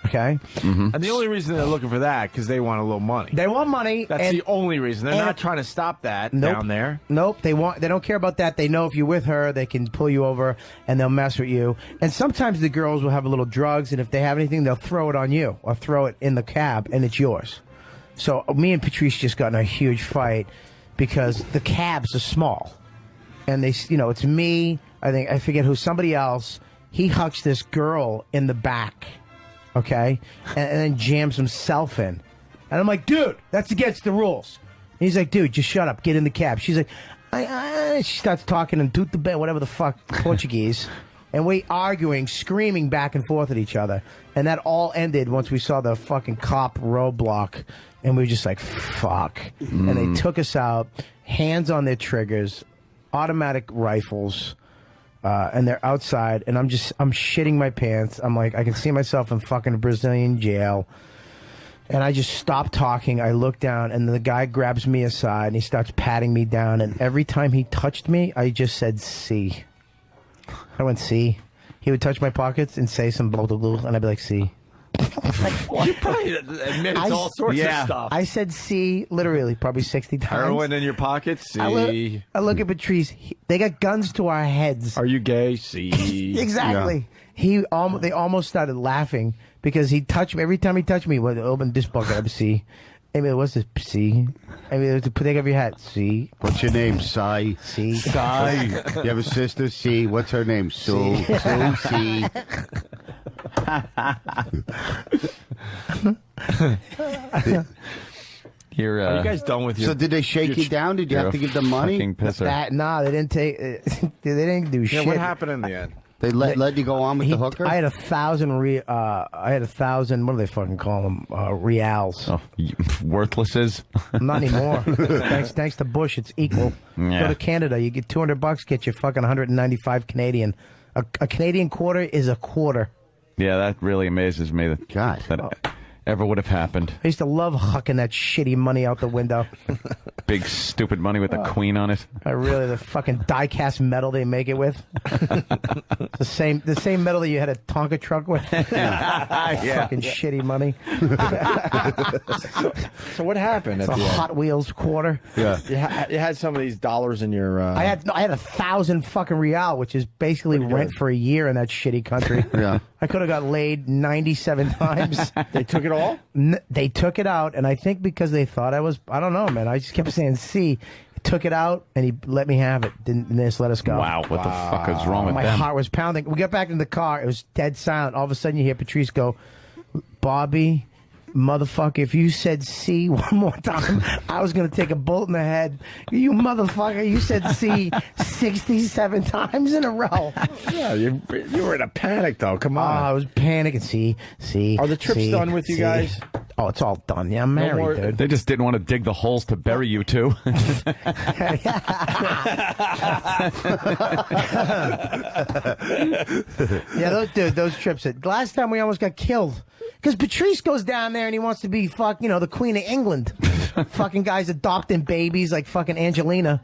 Okay, And the only reason they're looking for that because they want a little money. they want money. That's and, the only reason. They're and- not trying to stop that Nope. down there. Nope, they don't care about that. They know if you're with her, they can pull you over and they'll mess with you. And sometimes the girls will have a little drugs, and if they have anything, they'll throw it on you or throw it in the cab, and it's yours. So me and Patrice just got in a huge fight because the cabs are small, and it's me. I forget who, somebody else. He hucks this girl in the back, okay, and then jams himself in. And I'm like, dude, that's against the rules. And he's like, dude, just shut up. Get in the cab. She's like, she starts talking in toot the bed, whatever the fuck, Portuguese. And we arguing, screaming back and forth at each other. And that all ended once we saw the fucking cop roadblock. And we were just like, fuck. And they took us out, hands on their triggers, automatic rifles. And they're outside, and I'm shitting my pants. I'm like, I can see myself in fucking Brazilian jail. And I just stopped talking. I look down, and the guy grabs me aside, and he starts patting me down. And every time he touched me, I just said, "C." I went, "C." He would touch my pockets and say some blah, blah, blah, and I'd be like, "C." You probably admit it's all sorts of stuff. I said "C" literally probably 60 times. Heroin in your pocket? See. I look at Patrice. They got guns to our heads. Are you gay? See. Exactly. They almost started laughing because he touched me. Every time he touched me, well, open this bucket up, see. I mean, what's this? See. I mean, take off your hat. See. What's your name? Sai. See. Sai. You have a sister? See. What's her name? Sue. Sue. See. You're, Are you guys done with your... So did they shake you down? Did you have to give them money? Fucking pisser. Nah, they didn't take. They didn't do shit. what happened in the end? They let you go on with the hooker? I had 1,000 I had 1,000. What do they fucking call them? Reals. Oh, worthlesses. Not anymore. thanks to Bush, it's equal. Yeah. Go to Canada, you get $200, get you fucking 195 Canadian. A Canadian quarter is a quarter. Yeah, that really amazes me that ever would have happened. I used to love hucking that shitty money out the window. Big stupid money with the queen on it. The fucking die-cast metal they make it with. the same metal that you had a Tonka truck with. Fucking shitty money. So what happened at It's a the end? Hot Wheels quarter. Yeah. You had some of these dollars in your... I had 1,000 fucking real, which is basically rent for a year in that shitty country. Yeah. I could have got laid 97 times. They took it all? They took it out, and I think because they thought I don't know, man. I just kept saying C. He took it out, and he let me have it. Didn't just let us go. Wow, what the fuck is wrong with My them? heart was pounding. We got back in the car. It was dead silent. All of a sudden, you hear Patrice go, "Bobby, motherfucker, if you said C one more time, I was going to take a bullet in the head. You motherfucker, you said C 67 times in a row." Yeah, you were in a panic, though. Come Oh, on. I was panicking. C. Are the trips done with you guys? Oh, it's all done. Yeah, I'm married, more- dude. They just didn't want to dig the holes to bury you two. Yeah, those trips. Last time we almost got killed. Because Patrice goes down there and he wants to be the Queen of England. Fucking guys adopting babies like fucking Angelina.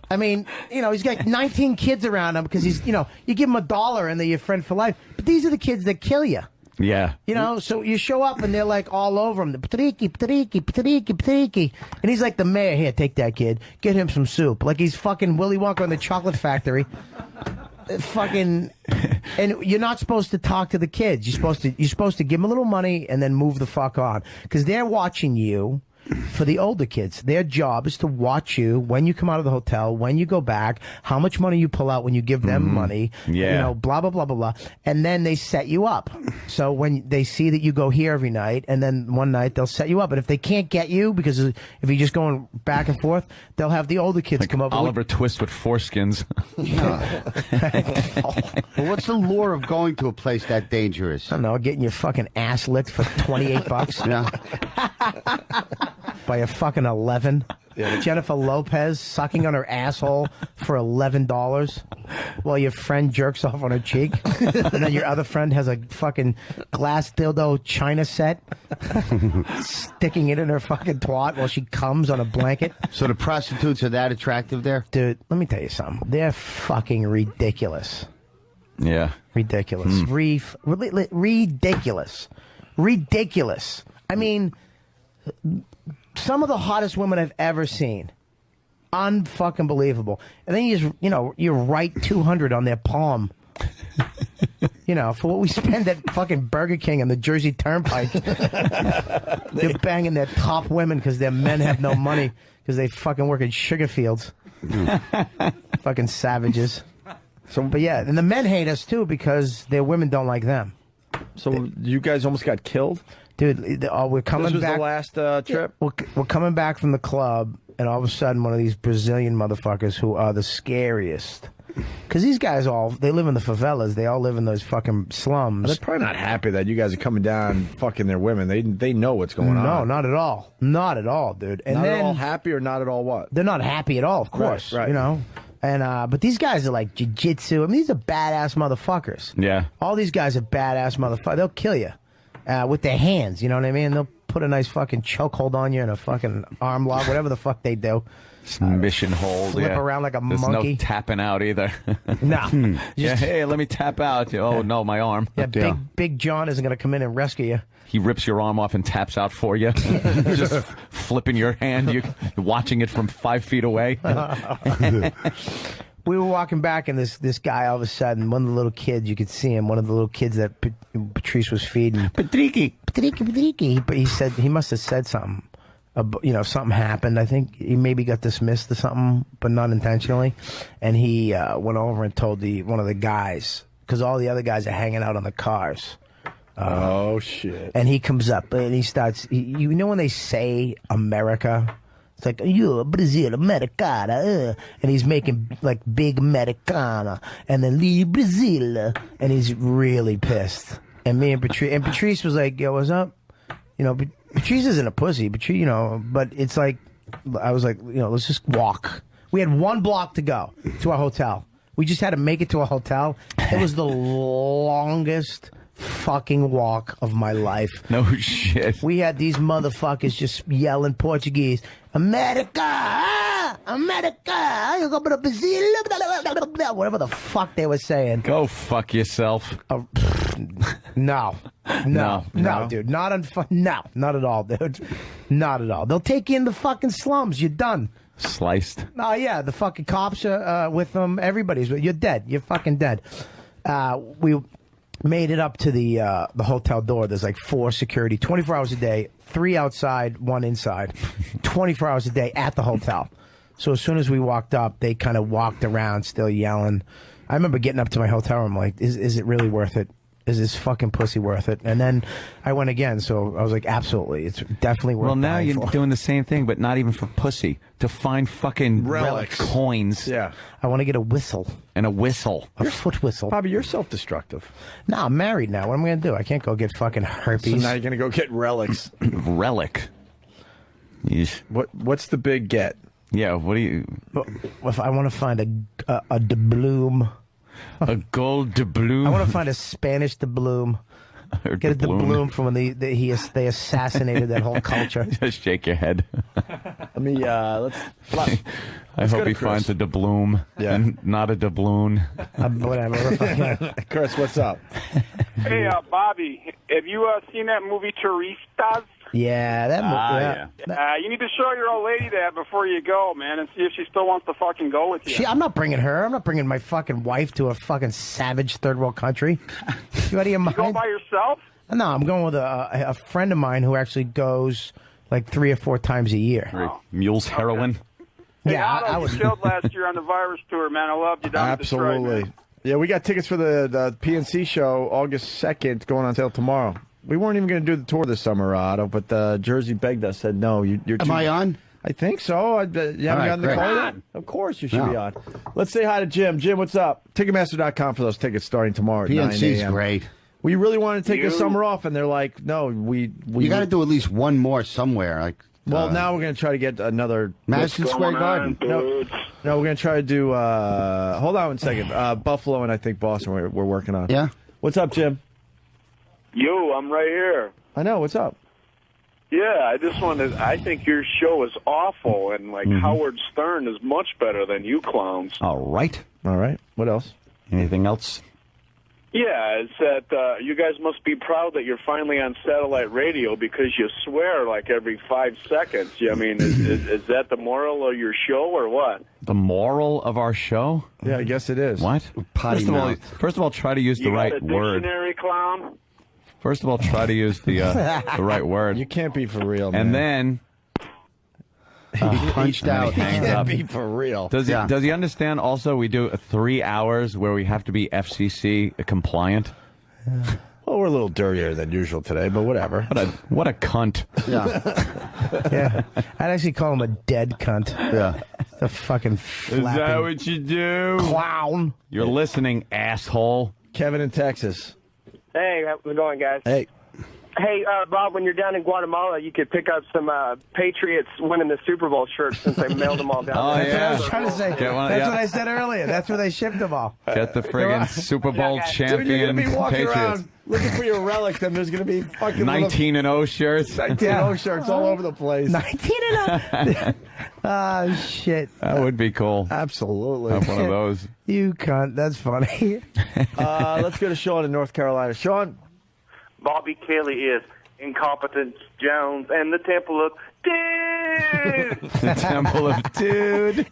I mean, he's got 19 kids around him because he's, you give him $1 and they're your friend for life. But these are the kids that kill you. Yeah. So you show up and they're like all over him. The Patriki, Patriki, Patriki, Patriki. And he's like the mayor. Here, take that kid. Get him some soup. Like he's fucking Willy Wonka in the chocolate factory. Fucking, and you're not supposed to talk to the kids. You're supposed to give them a little money and then move the fuck on because they're watching you. For the older kids, their job is to watch you when you come out of the hotel, when you go back, how much money you pull out when you give them money, blah, blah, blah, blah, blah. And then they set you up. So when they see that you go here every night, and then one night they'll set you up. And if they can't get you, because if you're just going back and forth, they'll have the older kids come over. Oliver Twist with foreskins. Well, what's the lure of going to a place that dangerous? I don't know, getting your fucking ass licked for $28. Yeah. by a fucking 11. Yeah. Jennifer Lopez sucking on her asshole for $11 while your friend jerks off on her cheek. And then your other friend has a fucking glass dildo China set sticking it in her fucking twat while she comes on a blanket. So the prostitutes are that attractive there? Dude, let me tell you something. They're fucking ridiculous. Yeah. Ridiculous. Ridiculous. Ridiculous. I mean, some of the hottest women I've ever seen. Unfucking believable. And then you just, you write 200 on their palm. For what we spend at fucking Burger King and the Jersey Turnpike. They're banging their top women because their men have no money because they fucking work in sugar fields. Fucking savages. But yeah, and the men hate us too because their women don't like them. So you guys almost got killed? Dude, we're coming back. This was the last trip? We're coming back from the club, and all of a sudden, one of these Brazilian motherfuckers who are the scariest. Because these guys they live in the favelas. They all live in those fucking slums. They're probably not happy that you guys are coming down fucking their women. They know what's going on. No, not at all. Not at all, dude. And not then, at all happy or not at all what? They're not happy at all, of course. Right. And but these guys are like jiu-jitsu. I mean, these are badass motherfuckers. Yeah. All these guys are badass motherfuckers. They'll kill you with their hands. You know what I mean? They'll put a nice fucking chokehold on you and a fucking arm lock, whatever the fuck they do. Mission hold. Flip around like a There's monkey. no tapping out either. No. Yeah, hey, let me tap out. Oh, no, my arm. Yeah, Big John isn't going to come in and rescue you. He rips your arm off and taps out for you. Just flipping your hand. You're watching it from 5 feet away. We were walking back, and this guy, all of a sudden, one of the little kids, you could see him, one of the little kids that Patrice was feeding. Patricky. But he must have said something. Something happened. I think he maybe got dismissed or something, but not intentionally. And he went over and told one of the guys, because all the other guys are hanging out on the cars. Oh, shit. And he comes up, and he starts, when they say America? It's like, you Brazil, Americana, and he's making like big Americana, and then leave Brazil, and he's really pissed. And me and Patrice was like, yo, what's up? Patrice isn't a pussy, but it's like, I was like, let's just walk. We had 1 block to go to our hotel. We just had to make it to a hotel. It was the longest fucking walk of my life. No shit. We had these motherfuckers just yelling Portuguese. America! America! You go to Brazil! Whatever the fuck they were saying. Go fuck yourself. No, dude. Not at all, dude. Not at all. They'll take you in the fucking slums. You're done. Sliced. Oh, yeah. The fucking cops are with them. Everybody's with you. You're dead. You're fucking dead. We made it up to the hotel door. There's like 4 security, 24 hours a day, 3 outside, 1 inside, 24 hours a day at the hotel. So as soon as we walked up, they kind of walked around still yelling. I remember getting up to my hotel room like, is it really worth it? Is this fucking pussy worth it? And then I went again, so I was like, absolutely. It's definitely worth it. Well, now you're doing the same thing, but not even for pussy. To find fucking relics. Coins. Yeah. I want to get a whistle. And a whistle. A foot whistle. Bobby, you're self-destructive. No, I'm married now. What am I going to do? I can't go get fucking herpes. So now you're going to go get relics. Relic. Yeesh. What's the big get? Yeah, what do you... If I want to find a doubloon... A gold doubloon. I want to find a Spanish doubloon. Get a doubloon from when they assassinated that whole culture. Just shake your head. Let me let's I hope he finds a doubloon. Yeah. And not a doubloon. Whatever. Chris, what's up? Hey, Bobby, have you seen that movie Turistas? Yeah, that movie. You need to show your old lady that before you go, man, and see if she still wants to fucking go with you. I'm not bringing her. I'm not bringing my fucking wife to a fucking savage third world country. You out of your mind? You go by yourself? No, I'm going with a friend of mine who actually goes like 3 or 4 times a year. Oh. Mules heroin. Hey, Yeah, Otto, I would. you killed last year on the virus tour, man. I loved you down at Detroit, Absolutely. man. Yeah, we got tickets for the PNC show August 2nd going on sale tomorrow. We weren't even going to do the tour this summer, Otto, but Jersey begged us, said, no, you're too... Am I on? I think so. You haven't gotten the call yet? Of course you should be on. Let's say hi to Jim. Jim, what's up? Ticketmaster.com for those tickets starting tomorrow at 9 PNC's a.m. great. We really wanted to take the summer off, and they're like, no, we You got to do at least one more somewhere. Like Well, now we're going to try to get another... Madison Square Garden. No, we're going to try to do... hold on one second. Buffalo and I think Boston we're working on. Yeah? What's up, Jim? Yo, I'm right here. I know. What's up? Yeah, I just wanted. I think your show is awful, and Howard Stern is much better than you clowns. All right. What else? Anything else? Yeah, it's that you guys must be proud that you're finally on satellite radio because you swear like every 5 seconds. I mean, is that the moral of your show or what? The moral of our show? Yeah, I guess it is. What? Potty First of all, try to use the right got a word. dictionary, clown? First of all, try to use the right word. You can't be for real, man. And then... He punched out. He hangs can't up. be for real. Does he understand also we do 3 hours where we have to be FCC compliant? Well, we're a little dirtier than usual today, but whatever. What a cunt. Yeah. I'd actually call him a dead cunt. Yeah. The fucking flapping what you do? clown. You're listening, asshole. Kevin in Texas. Hey, how's it going, guys? Hey. Hey, Bob, when you're down in Guatemala, you could pick up some Patriots winning the Super Bowl shirts since they mailed them all down Oh, there. That's what I was trying to say. Get one- That's yeah. what I said earlier. That's where they shipped them all. Get the friggin' Super Bowl Dude, you're champion going to be walking Patriots. around looking for your relic, and there's going to be fucking 19-0 shirts. 19 shirts all over the place. 19-0. Oh, shit. That would be cool. Absolutely. Have one of those. You cunt. That's funny. Let's go to Sean in North Carolina. Sean? Bobby Kelly is Incompetent Jones and the Temple of Dude. The Temple of Dude.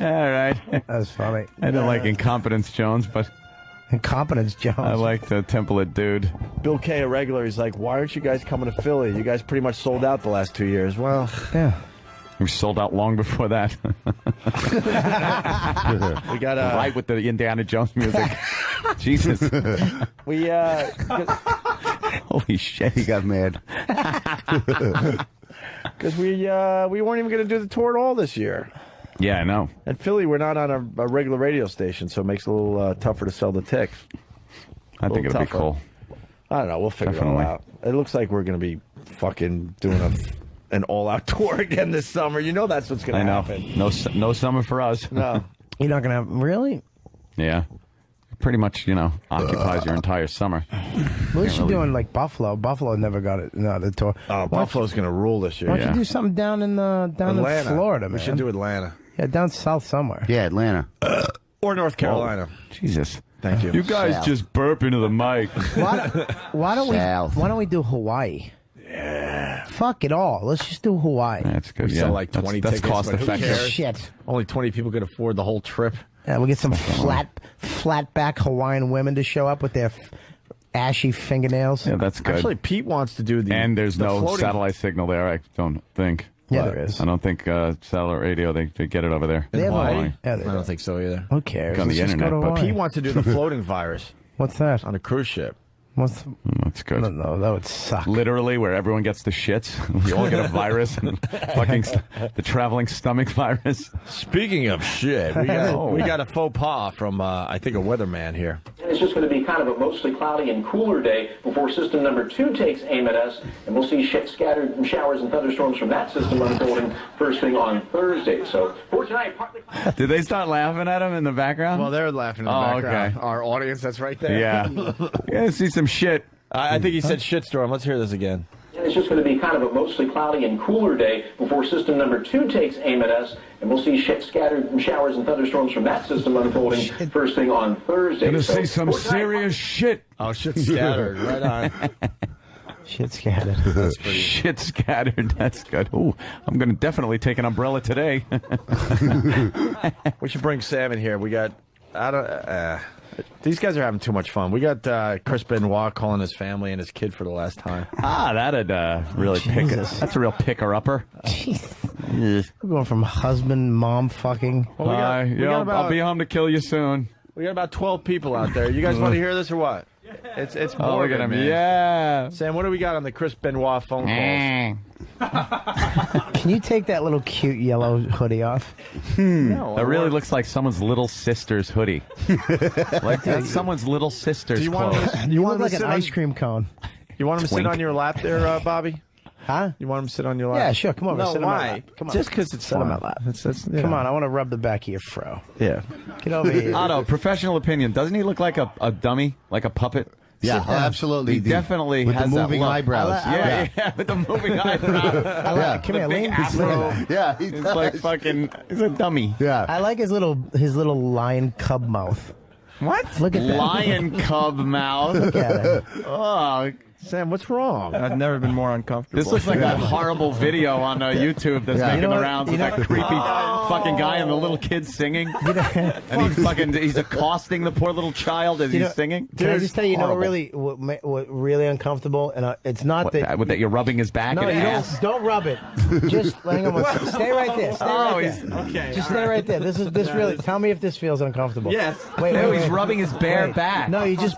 All right. That's funny. I don't like Incompetence Jones, but Incompetence Jones. I like the Temple of Dude. Bill K, a regular, he's like, why aren't you guys coming to Philly? You guys pretty much sold out the last 2 years. Well, yeah. We sold out long before that. We got right with the Indiana Jones music. Jesus. We Holy shit, he got mad. Because we weren't even going to do the tour at all this year. Yeah, I know. And Philly, we're not on a regular radio station, so it makes it a little tougher to sell the tickets. I think it'll be cool. I don't know. We'll figure Definitely. it all out. It looks like we're going to be fucking doing an all-out tour again this summer. You know that's what's going to happen. No summer for us. No. You're not going to have... Really? Yeah. Pretty much, occupies your entire summer. At least you're doing like Buffalo. Buffalo never got it. No, the tour. Oh, Buffalo's going to rule this year. Why don't you do something down in Atlanta. Florida, man? We should do Atlanta. Yeah, down south somewhere. Yeah, Atlanta. Or North Carolina. Jesus. Thank you. You guys South. just burp into the mic. Why don't we do Hawaii? Yeah. Fuck it all. Let's just do Hawaii. That's good. We Yeah. sell like 20 that's tickets. cost but who effective. cares? Shit. Only 20 people could afford the whole trip. Yeah, we get some flat back Hawaiian women to show up with their ashy fingernails. Yeah, that's good. Actually, Pete wants to do the... And there's the no floating- satellite signal there, I don't think. Yeah, there is. I don't think satellite radio, they get it over there. They have Hawaii. Yeah, I don't think so either. Who cares? On the Let's just go internet, to but Hawaii. Pete wants to do the floating virus What's that? on a cruise ship. What's? That's good. I don't know. That would suck. Literally, where everyone gets the shits. We all get a virus. And fucking the traveling stomach virus. Speaking of shit, we got a faux pas from, I think, a weatherman here. It's just going to be kind of a mostly cloudy and cooler day before system number 2 takes aim at us, and we'll see scattered showers and thunderstorms from that system unfolding first thing on Thursday. So for tonight, partly... Did they start laughing at him in the background? Well, they're laughing in the background. Okay. Our audience, that's right there. Yeah. Yeah, see some shit. I think he said shitstorm. Let's hear this again. And it's just going to be kind of a mostly cloudy and cooler day before system number 2 takes aim at us, and we'll see scattered showers and thunderstorms from that system unfolding first thing on Thursday. Gonna see some serious shit. Oh, shit scattered. Right on. Shit scattered. Shit scattered. That's good. Ooh, I'm gonna definitely take an umbrella today. We should bring Sam in here. We got... these guys are having too much fun. We got Chris Benoit calling his family and his kid for the last time. That'd really pick it. That's a real picker-upper. We're going from husband, mom fucking. Well, I'll be home to kill you soon. We got about 12 people out there. You guys want to hear this or what? It's Oh, look Morgan, at him. man. Yeah. Sam, what do we got on the Chris Benoit phone calls? Can you take that little cute yellow hoodie off? No, That really looks like someone's little sister's hoodie. Like that's someone's little sister's Do you clothes. want You want look him like to an sit ice cream cone. You want him to sit Twink. on your lap there, Bobby? Huh? You want him to sit on your lap? Yeah, sure. Come over. No, sit on my why? lap. Come on. Just because it's sit on my fun. lap. Yeah. Come on. I want to rub the back of your fro. Yeah. Get over here. Otto, professional opinion. Doesn't he look like a dummy, like a puppet? Yeah, absolutely. He definitely with has the that moving look. eyebrows. Yeah, with the moving eyebrows. Come here, big lean. afro. Yeah, He's like fucking. He's a dummy. Yeah. I like his little lion cub mouth. What? Look at that. Lion cub mouth. Look at it. Oh, Sam, what's wrong? I've never been more uncomfortable. this looks like that horrible video on YouTube that's Yeah. making You know the what- rounds you with know- that creepy fucking guy and the little kid singing. And he's accosting the poor little child as he's singing. Can I just tell you, Horrible. what really uncomfortable? And it's not that. What, that you're rubbing his back No, and you ass? don't rub it. Just hang on. Stay right there. Stay right there. Okay. Just stay right there. This really. Tell me if this feels uncomfortable. Yes. Wait. No, wait, he's wait. rubbing his bare Wait. back. No, you just.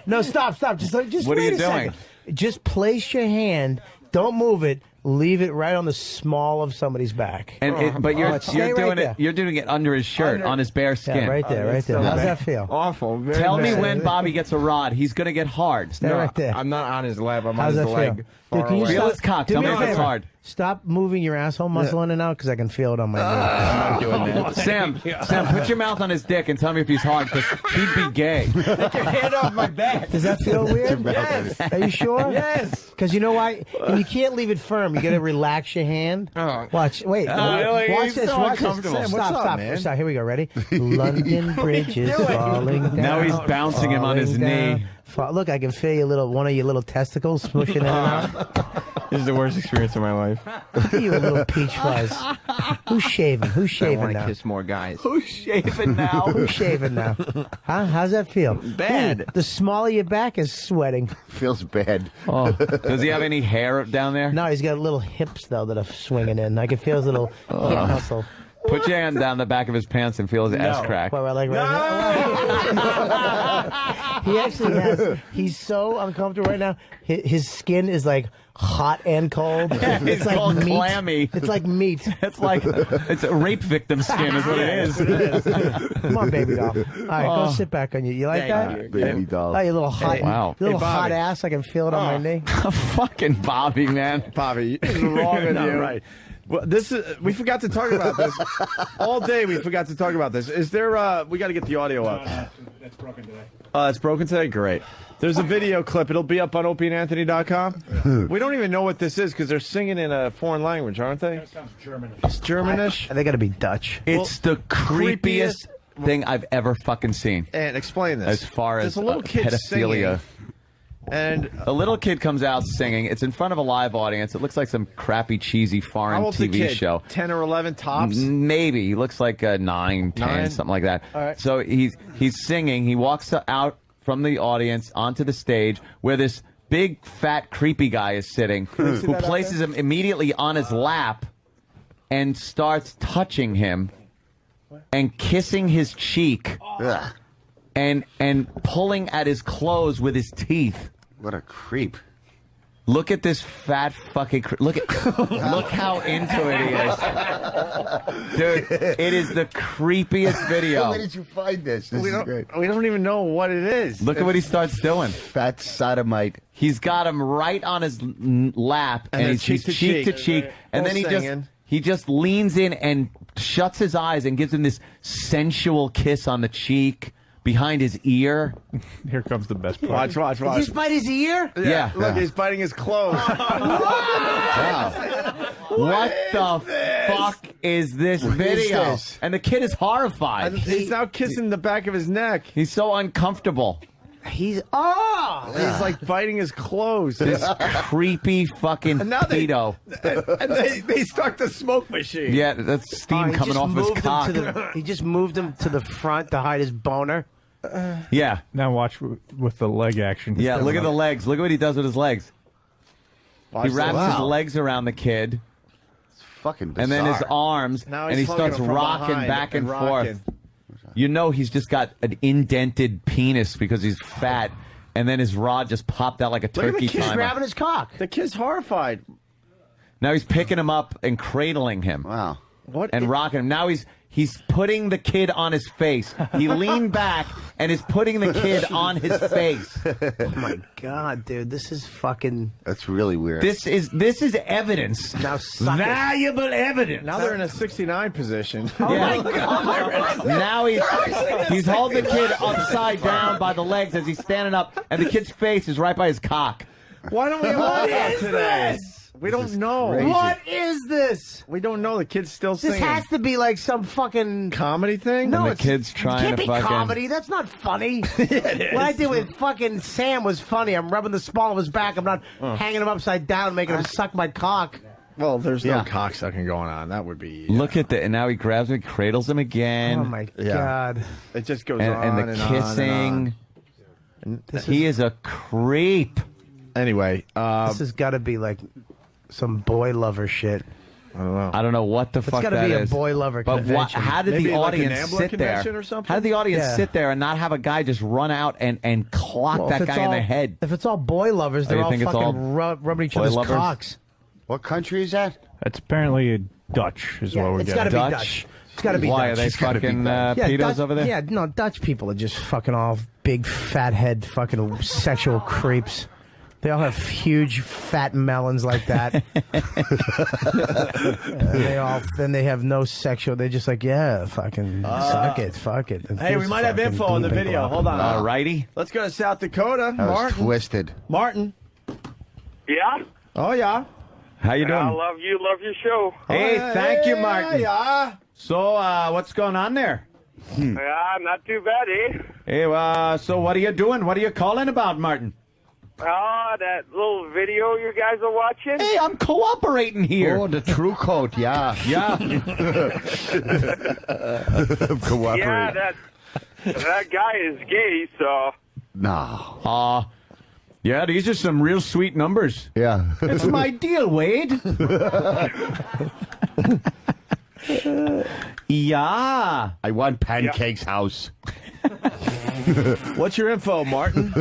No, stop. Just What are wait you a second. doing? Just place your hand. Don't move it. Leave it right on the small of somebody's back. But you're Stay right doing there. it. You're doing it under his shirt, on his bare skin. Yeah, right there, right there. How's that feel? Awful. Very Tell me bad. when Bobby gets a rod. He's gonna get hard. Stay right there. I'm not on his lap. I'm How's on that his feel? leg. Dude, far can you away. Feel stop? his cock. Do Tell me me a if it's favor. hard. Stop moving your asshole muscle in and out because I can feel it on my knee. I'm not doing that. Sam, put your mouth on his dick and tell me if he's hard, because he'd be gay. Take your hand off my back. Does that feel weird? Yes. Are you sure? Yes. Because you know why? And you can't leave it firm. You got to relax your hand. Watch. Wait. like, watch he's this. so Watch this. uncomfortable. Sam, what's Stop. up, Stop. man? Stop. Here we go. Ready? London Bridge is falling down. Now he's bouncing him on his falling down. knee. Look, I can feel one of your little testicles smushing in and out. This is the worst experience of my life. Look at you, little peach fuzz. Who's shaving? Who's I shaving want to now? kiss more guys. Who's shaving now? Who's shaving now? Huh? How's that feel? Bad. Ooh, the smaller your back is sweating. Feels bad. Oh, does he have any hair down there? No, he's got little hips though that are swinging in. I can feel his little hip muscle. Put your hand down the back of his pants and feel his ass crack. What, like right now? He actually has. He's so uncomfortable right now. His skin is like hot and cold. It's like called meat. clammy. It's like meat. It's a rape victim skin is what it is. Come on, baby doll. All right, go sit back on you. You like that? Baby doll. Oh, you little hot, wow. little Hey, hot Bobby. ass. I can feel it on my knee. Fucking Bobby, man. Bobby, what's wrong with you? Right. Well, we forgot to talk about this all day. We forgot to talk about this. Is there? We got to get the audio up. That's broken today. It's broken today. Great. There's a video clip. It'll be up on opieandanthony.com. We don't even know what this is because they're singing in a foreign language, aren't they? That sounds German. It's Germanish. They got to be Dutch. It's the creepiest thing I've ever fucking seen. And explain this. As far as There's a little kid pedophilia. singing, and A little kid comes out singing. It's in front of a live audience. It looks like some crappy, cheesy foreign how old's the TV kid? show. 10 or 11 tops. Maybe. He looks like 9, 10, 9? something like that. All right. So he's singing. He walks out from the audience onto the stage where this big, fat, creepy guy is sitting, who places him immediately on his lap and starts touching him and kissing his cheek and pulling at his clothes with his teeth. What a creep. Look at this fat fucking look how into it he is. Dude, it is the creepiest video. Where did you find this? This We is great. don't even know what it is. Look at what he starts doing. Fat sodomite. He's got him right on his lap, And and they're he's cheek to cheek to cheek. cheek, and Both then singing. he just leans in and shuts his eyes and gives him this sensual kiss on the cheek behind his ear. Here comes the best part. Watch. Did you bite his ear? Yeah. Look, he's biting his clothes. What the fuck is this video? this? And the kid is horrified. He's now kissing the back of his neck. He's so uncomfortable. He's He's like biting his clothes. This creepy fucking And now they- pedo. and they start the smoke machine. Yeah, that's steam coming off his cock. He just moved him to the front to hide his boner. Yeah. Now watch with the leg action. Yeah, look at the legs. Look at what he does with his legs. Watch He wraps this. his legs around the kid, Fucking bizarre. and then his arms, Now and he's he hugging starts him from rocking behind back and rocking. forth. You know he's just got an indented penis because he's fat, and then his rod just popped out like a Look at the turkey kid timer. Grabbing his cock. The kid's horrified. Now he's picking him up and cradling him. Wow. What? And rocking him. Now he's putting the kid on his face. He leaned back and is putting the kid on his face. Oh my god, dude, this is fucking. That's really weird. This is evidence. Now suck Valuable evidence. Now they're in a 69 position. Oh Yeah. my god! Now he's holding the kid upside down by the legs as he's standing up, and the kid's face is right by his cock. Why don't we have What audio is today? this? We don't know. crazy. What is this? We don't know. The kid's still This singing. has to be like some fucking comedy thing. No, And the it's, kid's it trying can't to be fucking- comedy. That's not funny. What I did with fucking Sam was funny. I'm rubbing the small of his back. I'm not hanging him upside down, making him suck my cock. Well, there's Yeah. no cocksucking going on. That would be. Look at that, and now he grabs him, cradles him again. Oh my Yeah. god! It just goes and, on and the and on kissing. and on. He is a creep. Anyway, This has got to be like some boy lover shit. I don't know. I don't know what the fuck It's got to that be is. a boy lover But convention. how did Maybe the like an audience Ambler sit there? convention or something? How did the audience Yeah. sit there and not have a guy just run out and clock Well, that if it's guy in all- the head? If it's all boy lovers, Oh, they're you all think it's fucking all rubbing each boy other's lovers? cocks. What country is that? That's apparently Dutch, is what we're it's getting. got to be Dutch? Dutch. It's got to be Why Dutch. are they It's gotta be fucking Dutch. pedos Dutch, over there? Yeah, no, Dutch people are just fucking all big fat head fucking sexual creeps. They all have huge fat melons like that. Then they have no sexual. They're just like, yeah, fucking suck it, fuck it. Hey, we might have info on the video. Hold on. Alrighty. Let's go to South Dakota. That was Martin. twisted. Martin. Yeah? Oh, yeah. How you doing? I love your show. Hey, thank you, Martin. Yeah. So, what's going on there? Yeah, not too bad, eh? Hey, so what are you doing? What are you calling about, Martin? Oh, that little video you guys are watching? Hey, I'm cooperating here. Oh, the true coat, yeah. Yeah. Cooperate. Yeah, that guy is gay, so... No. Yeah, these are some real sweet numbers. Yeah. It's my deal, Wade. Yeah. I want Pancake's house. What's your info, Martin?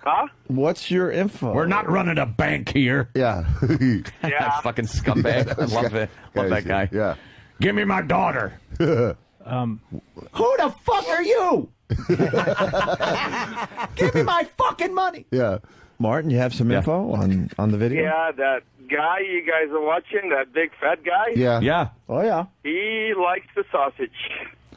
Huh? What's your info? We're not running a bank here. Yeah. Yeah. Fucking scumbag. I love it. Love that guy. Yeah. Give me my daughter. Who the fuck are you? Give me my fucking money. Yeah. Martin, you have some info on the video? Yeah, that guy you guys are watching, that big fat guy, Yeah. Yeah. Oh, yeah. he likes the sausage.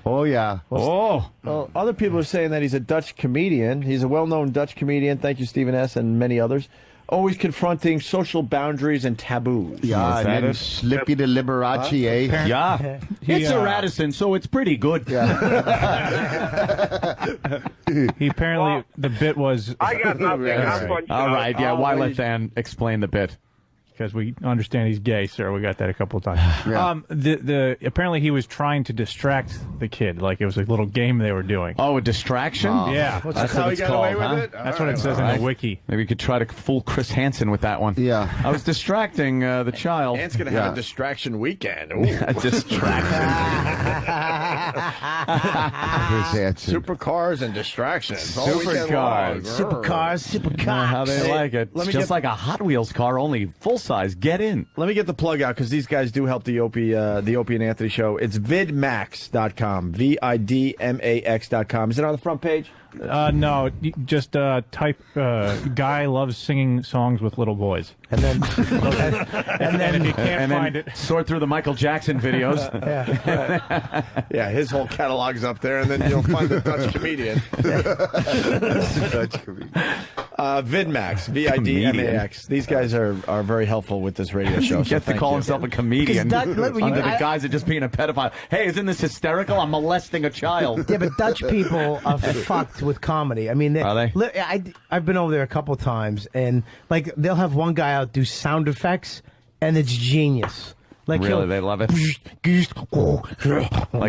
Oh, yeah. Oh. Well, other people are saying that he's a Dutch comedian. He's a well-known Dutch comedian. Thank you, Stephen S. and many others. Always confronting social boundaries and taboos. Yeah, Is and that then it? Slippy the Liberace, eh? Yeah. It's a Radisson, so it's pretty good. He apparently, the bit was... I got nothing. I'm punching All out. right, yeah, why let Dan explain the bit? Because we understand he's gay, sir. We got that a couple of times. Yeah. Apparently he was trying to distract the kid, like it was a little game they were doing. Oh, a distraction? Yeah, That's how he got away with it? that's what it says in the wiki. Maybe you could try to fool Chris Hansen with that one. Yeah. I was distracting the child. Ant's going to have a distraction weekend. Ooh. A distraction. Supercars and distractions. all weekend long. Supercars, supercars. How they like it. let It's me just get- like a Hot Wheels car, only full size. Get in. Let me get the plug out because these guys do help the Opie and Anthony show. It's vidmax.com. VIDMAX.com. Is it on the front page? No, just type guy loves singing songs with little boys. And then, And if you can't find it, sort through the Michael Jackson videos. Yeah, his whole catalog's up there, and then you'll find the Dutch comedian. Vidmax, VIDMAX. These guys are very helpful with this radio show. Get to call himself a comedian Because under the guise of just being a pedophile. Hey, isn't this hysterical? I'm molesting a child. Yeah, but Dutch people are fucked with comedy. I mean, Are they? I've been over there a couple of times, and like they'll have one guy out do sound effects, and it's genius. Like Really, they love it. Like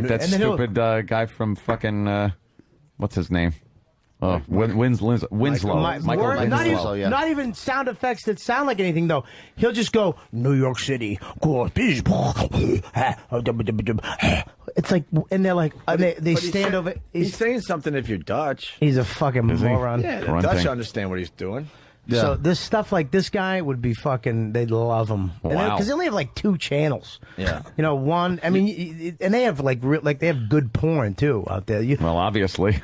that And then he'll- stupid guy from fucking what's his name? Oh, Winslow. Michael not, Winslow. even, not even sound effects that sound like anything though. He'll just go New York City. It's like, and they're like, they stand over. He's saying something if you're Dutch. He's a fucking moron. Yeah, the Grunting. Dutch understand what he's doing. Yeah. So this stuff like this guy would be fucking. They'd love him. Wow. Because they only have like 2 channels. Yeah. You know, one. I mean, and they have like they have good porn too out there. Well, obviously.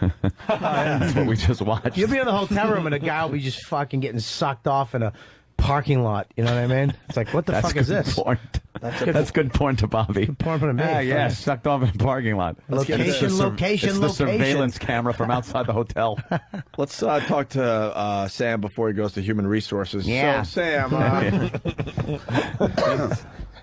That's what we just watched. You'll be in the hotel room and a guy will be just fucking getting sucked off in a parking lot. You know what I mean? It's like, what the That's fuck is good this? Porn. That's good porn to Bobby. Good porn for me. Yeah, sucked off in a parking lot. Location. It's the surveillance camera from outside the hotel. Let's talk to Sam before he goes to human resources. Yeah. So, Sam,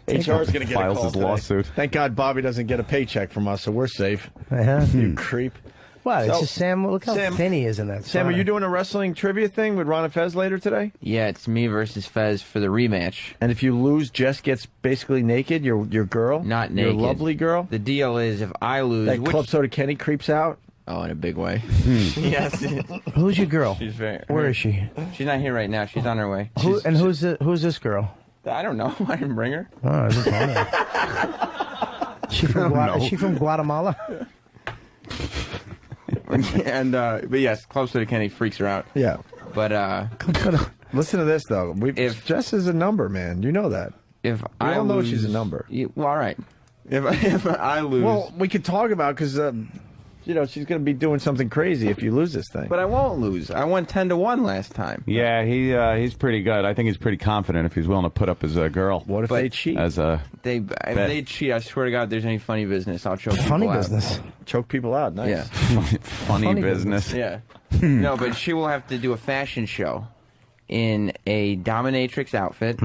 HR is going to get a Files call his today. lawsuit. Thank God Bobby doesn't get a paycheck from us, so we're safe. You creep. What? It's So, just Sam. Look how Sam- thin he is in that. Sam, are sweater. you doing a wrestling trivia thing with Ron and Fez later today? Yeah, it's me versus Fez for the rematch. And if you lose, Jess gets basically naked. Your girl, Not your naked. lovely girl. The deal is, if I lose, That Club Soda Kenny creeps out. Oh, in a big way. Yes. Who's your girl? She's very. Where is she? She's not here right now. She's on her way. Who's this girl? I don't know. I didn't bring her. Oh, I didn't know that. Is she from Guatemala? And but yes, Club Soda Kenny freaks her out. Yeah. But Listen to this though. If Jess is a number, man, you know that. If we I all know lose, she's a number. Well, all right. If I lose, Well, we could talk about because she's going to be doing something crazy if you lose this thing. but I won't lose. I won 10-1 last time. Yeah, he's pretty good. I think he's pretty confident if he's willing to put up his girl. What if they cheat? As a If they cheat, I swear to God, if there's any funny business, I'll choke Funny people out. business. Choke people out. Nice. Yeah. funny business. Yeah. No, but she will have to do a fashion show in a dominatrix outfit,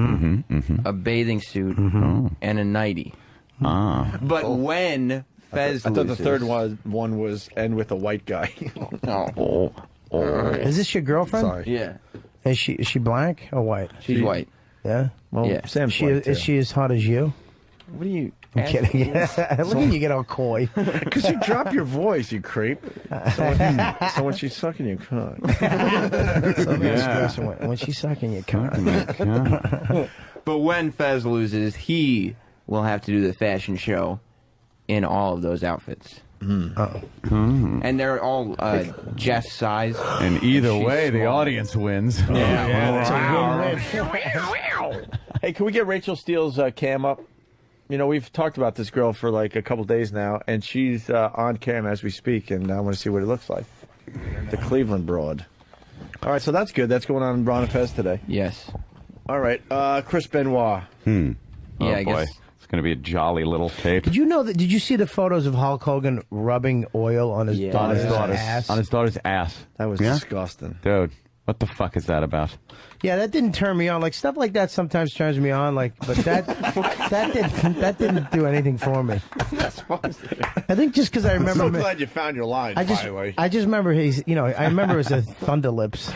a bathing suit, and a nightie. But when Fez I thought the loses- third one was end with a white guy. Is this your girlfriend? Sorry. Yeah. Is she black or white? She's white. Yeah. Well, Yeah. Sam's She white, too. is she as hot as you? What are you? I'm kidding. Look at you get all coy. Because you drop your voice, you creep. So when she's sucking your cock. When she's sucking your cock. But when Fez loses, he will have to do the fashion show in all of those outfits. And they're all Jess size. And either She's way, the small. audience wins. Hey, can we get Rachel Steele's cam up? You know, we've talked about this girl for like a couple days now, and she's on cam as we speak, and I want to see what it looks like. The Cleveland broad. All right, so that's good. That's going on in Ron and Fez today. Yes. All right, Chris Benoit. Yeah, Oh, I boy. guess. It's going to be a jolly little tape. Did you know that? Did you see the photos of Hulk Hogan rubbing oil on his Yeah. daughter's On his ass? On his daughter's ass. That was Yeah? disgusting. Dude, what the fuck is that about? Yeah, that didn't turn me on. Like stuff like that sometimes turns me on. Like, but that didn't do anything for me. I think just because I I'm remember. so glad you found your line, finally. I just remember I remember it was a Thunder Lips,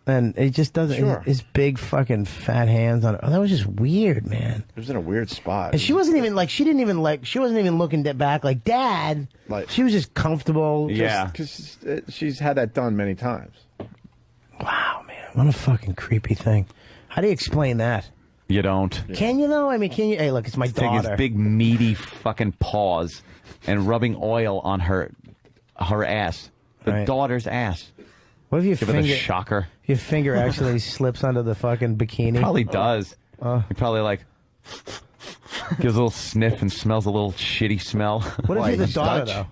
and it just doesn't. Sure. His big fucking fat hands on it. Oh, that was just weird, man. It was in a weird spot. And she wasn't even like. She didn't even like. She wasn't even looking back like Dad. Like- she was just comfortable. Yeah. Because she's had that done many times. Wow, man, what a fucking creepy thing. How do you explain that? You don't. Can you though? I mean, can you? Hey, look, it's my Take his daughter. big meaty fucking paws and rubbing oil on her ass. The Right. daughter's ass. What if your Give it finger? a shocker. Your finger actually slips under the fucking bikini. Probably does. He probably like gives a little sniff and smells a little shitty smell. What if you're the daughter though?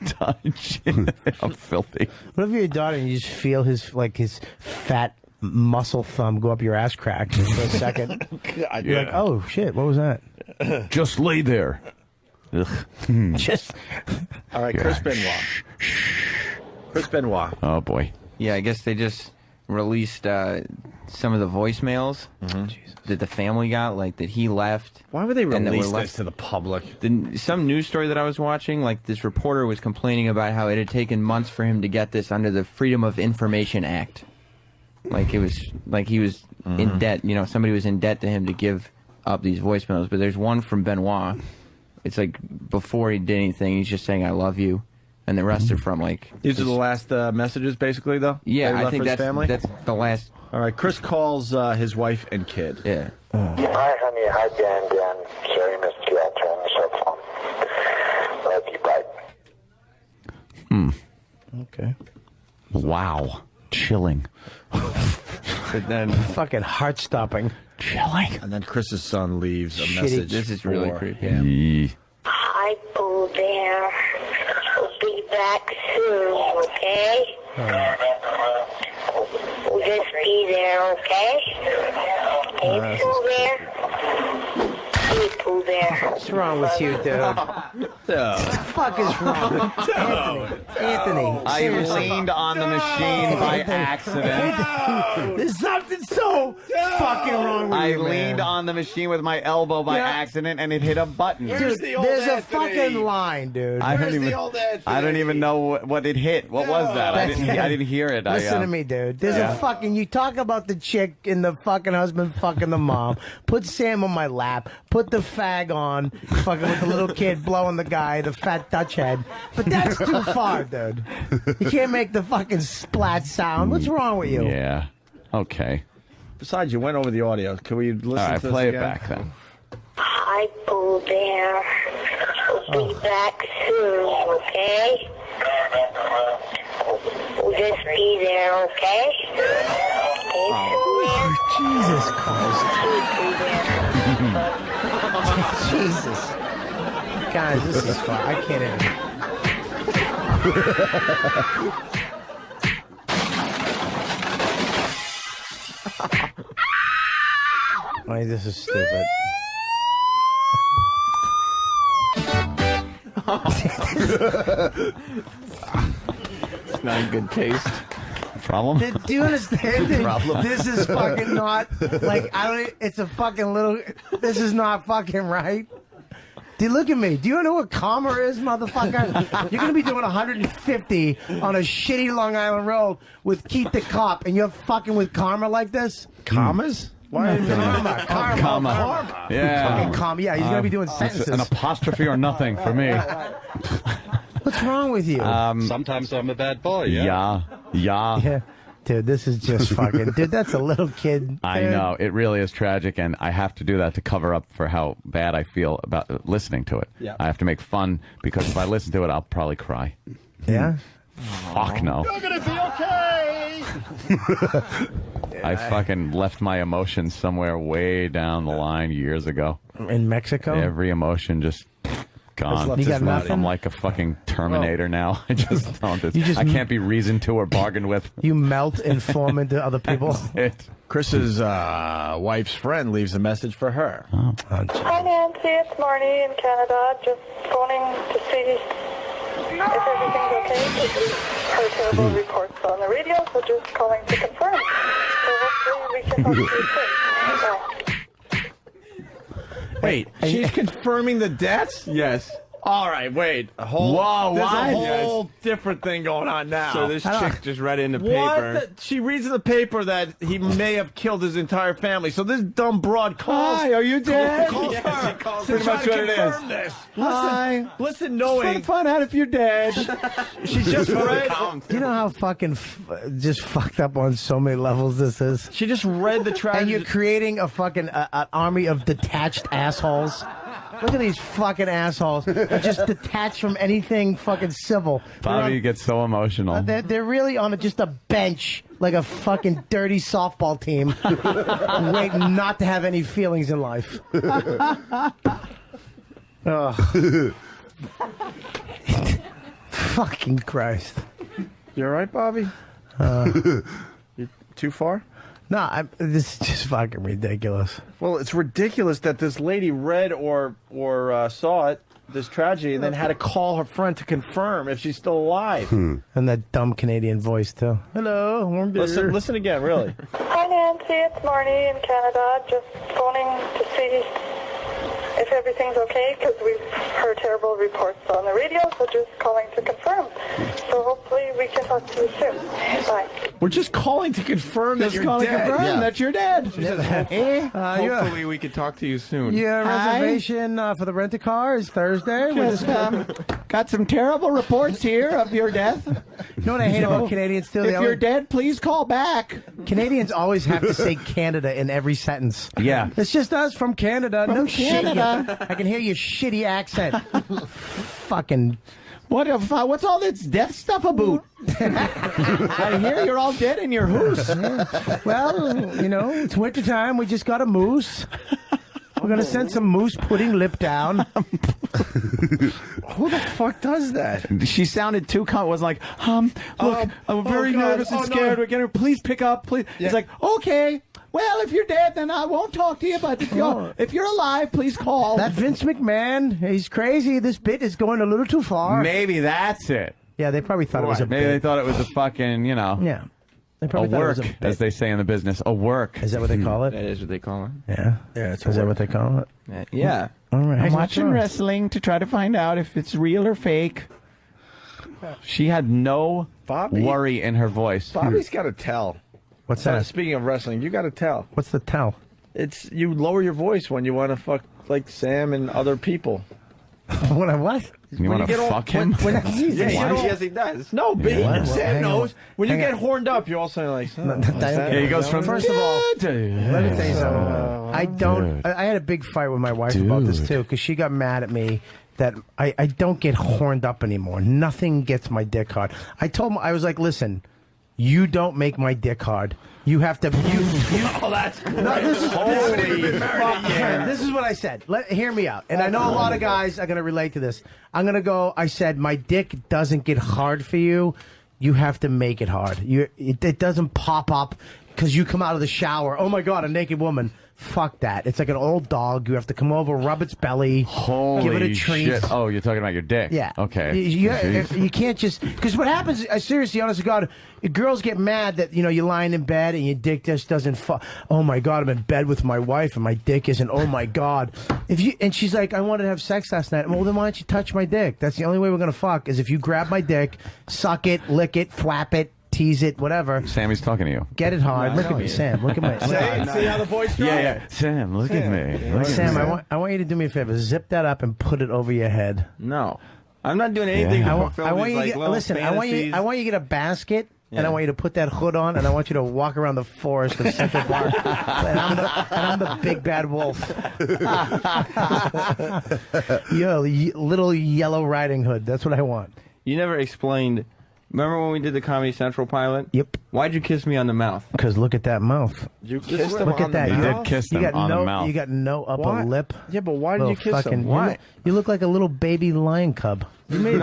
Touch. I'm filthy. What if you're your daughter and you just feel his fat muscle thumb go up your ass crack just for a second? You're like, oh shit, what was that? Just lay there. Ugh. Just All right, Chris Benoit. Chris Benoit. Oh boy. Yeah, I guess they just released some of the voicemails that the family got, like that he left. Why would they and that were release left- this to the public? Some news story that I was watching, like this reporter was complaining about how it had taken months for him to get this under the Freedom of Information Act. Like it was, like he was in debt. You know, somebody was in debt to him to give up these voicemails. But there's one from Benoit. It's like before he did anything, he's just saying "I love you," and the rest are from like. These are the last messages, basically, though? Yeah, that he I left think for his family? that's the last. All right, Chris calls his wife and kid. Yeah. Hi, honey. Hi, Dan. Sorry, missed you. I'll turn this up on. Love you. Bye. Okay. Wow. Chilling. But then fucking heart-stopping. Chilling. And then Chris's son leaves a Shitty. message. This is really for creepy. him. Hi, Pooh Bear. We'll be back soon, okay? We'll just be there, okay? Hey, Pooh Bear. Hey, Pooh Bear. What's wrong with you, dude? What the fuck is wrong? Anthony, I seriously. leaned on the machine by accident. There's something so fucking wrong with I you, man. leaned on the machine with my elbow by accident, and it hit a button. Dude, there's a fucking line, dude. I don't even know what it hit. What was that? I didn't hear it. Listen to me, dude. There's a fucking. You talk about the chick and the fucking husband fucking the mom. Put Sam on my lap. Put the fag on. Fucking with the little kid blowing the guy, the fat Dutch head. But that's too far, dude. You can't make the fucking splat sound. What's wrong with you? Yeah. Okay. Besides, you went over the audio. Can we listen All right, to this play it again? back then. Hi, Pooh Bear. We'll be back soon, okay? We'll just be there, okay? Hey, Pooh Bear. Jesus Christ. Hey, Pooh Bear. Jesus. Guys, this is fun. I can't even. Why, this is stupid. It's not in good taste. Problem? Do you understand? Dude? Problem. This is fucking not like I don't. It's a fucking little. This is not fucking right. Dude, look at me. Do you know what Commer is, motherfucker? You're gonna be doing 150 on a shitty Long Island road with Keith the Cop, and you're fucking with Commer like this? Commas? Why? Karma. Yeah. Fucking Commer. Yeah, he's gonna be doing It's sentences. an apostrophe or nothing for me. What's wrong with you? Sometimes I'm a bad boy, yeah? Yeah. Dude, this is just fucking. Dude, that's a little kid. Dude. I know. It really is tragic, and I have to do that to cover up for how bad I feel about listening to it. Yeah. I have to make fun, because if I listen to it, I'll probably cry. Yeah? Fuck no. You're gonna be okay. I fucking left my emotions somewhere way down the line years ago. In Mexico? Every emotion just gone. You got nothing? I'm like a fucking Terminator now. I just don't. You I can't be reasoned to or bargained with. You melt and form into other people. Chris's wife's friend leaves a message for her. Hi, Nancy. It's Marnie in Canada. Just phoning to see if everything's okay. Because we've heard terrible reports on the radio, so just calling to confirm. So hopefully we can talk to you soon. Bye. Wait, she's confirming the deaths? Yes. All right, wait. There's a whole different thing going on now. So this chick just read in the What? paper. She reads in the paper that he may have killed his entire family. So this dumb broad calls. Hi, are you dead? Calls Yes, her. she calls to pretty try much to what it confirm is. this. Hi. Listen, knowing Find out if you're dead. she just read. Do you know how fucking just fucked up on so many levels this is? She just read the tragedy. And you're creating a fucking an army of detached assholes. Look at these fucking assholes. They're just detached from anything fucking civil. Bobby gets so emotional. They're really on just a bench, like a fucking dirty softball team, waiting not to have any feelings in life. Ugh. Fucking Christ. You all right, Bobby? You too far? No, this is just fucking ridiculous. Well, it's ridiculous that this lady read or saw it, this tragedy, and then had to call her friend to confirm if she's still alive. And that dumb Canadian voice, too. Hello, I'm here. Listen again, really. Hi, Nancy. It's Marnie in Canada. Just phoning to see if everything's okay, because we've heard terrible reports on the radio, so just calling to confirm. So hopefully we can talk to you soon. Bye. We're just calling to confirm that you're dead. that you're dead. She says, hopefully we can talk to you soon. Your reservation for the rent-a-car is Thursday. Just, got some terrible reports here of your death. You know what I hate about Canadians, too? If you're dead, please call back. Canadians always have to say Canada in every sentence. Yeah. It's just us from Canada. From no Canada. shit. I can hear your shitty accent. Fucking What's all this death stuff about? I hear you're all dead in your hoose. Well, it's wintertime. We just got a moose. We're going to send some moose pudding lip down. Who the fuck does that? She sounded too calm. It wasn't like, look, I'm very nervous and scared. We're getting, please pick up, please. Yeah. It's like, okay, well, if you're dead, then I won't talk to you. But if you're alive, please call. That Vince McMahon, he's crazy. This bit is going a little too far. Maybe that's it. Yeah, they probably thought it was a Maybe bit. they thought it was a fucking, Yeah. They a probably thought work, it was a bit. as they say in the business. A work. Is that what they call it? That is what they call it. Yeah. Yeah, Is that what they call it? Yeah. All right. I'm watching wrestling to try to find out if it's real or fake. She had no worry in her voice. Bobby's got to tell. What's that? Speaking of wrestling, you got to tell. What's the tell? It's you lower your voice when you want to fuck like Sam and other people. When I what? You want to fuck him? Yes, he does. No, but What? Sam Hang knows. on. When you Hang get on. horned up, you're all saying like. Yeah, he goes from First of all, let let me tell you something. I don't. I had a big fight with my wife about this too, because she got mad at me that I don't get horned up anymore. Nothing gets my dick hard. I told him, I was like, listen, you don't make my dick hard. You have to. Oh, that's great. No, this is what I said. Hear me out. And I know a lot of guys are going to relate to this. I'm going to go, I said, my dick doesn't get hard for you. You have to make it hard. It doesn't pop up because you come out of the shower. Oh, my God, a naked woman. Fuck that. It's like an old dog. You have to come over, rub its belly, give it a treat. Shit. Oh, you're talking about your dick. Yeah. Okay. You can't just... Because what happens, seriously, honest to God, girls get mad that, you're lying in bed and your dick just doesn't fuck. Oh, my God, I'm in bed with my wife and my dick isn't... Oh, my God. And she's like, I wanted to have sex last night. Well, then why don't you touch my dick? That's the only way we're going to fuck, is if you grab my dick, suck it, lick it, flap it, tease it, whatever. Sammy's talking to you. Get it hard. Look at me, Sam. Look at my... See how the boys try? Yeah. Sam, look at me. Look at Sam, me. I want you to do me a favor. Zip that up and put it over your head. No. I'm not doing anything to fulfill I want these, you to like, get, little listen. fantasies. I want you to get a basket, and I want you to put that hood on, and I want you to walk around the forest of Central Park, and I'm the big bad wolf. Yo, little yellow riding hood. That's what I want. You never explained. Remember when we did the Comedy Central pilot? Yep. Why'd you kiss me on the mouth? Because look at that mouth. You kissed him Look on at that. the You mouth? did kiss You them got on no. the mouth. You got no upper Why? lip. Yeah, but why did you Little kiss fucking- him? Why? You look like a little baby lion cub. You made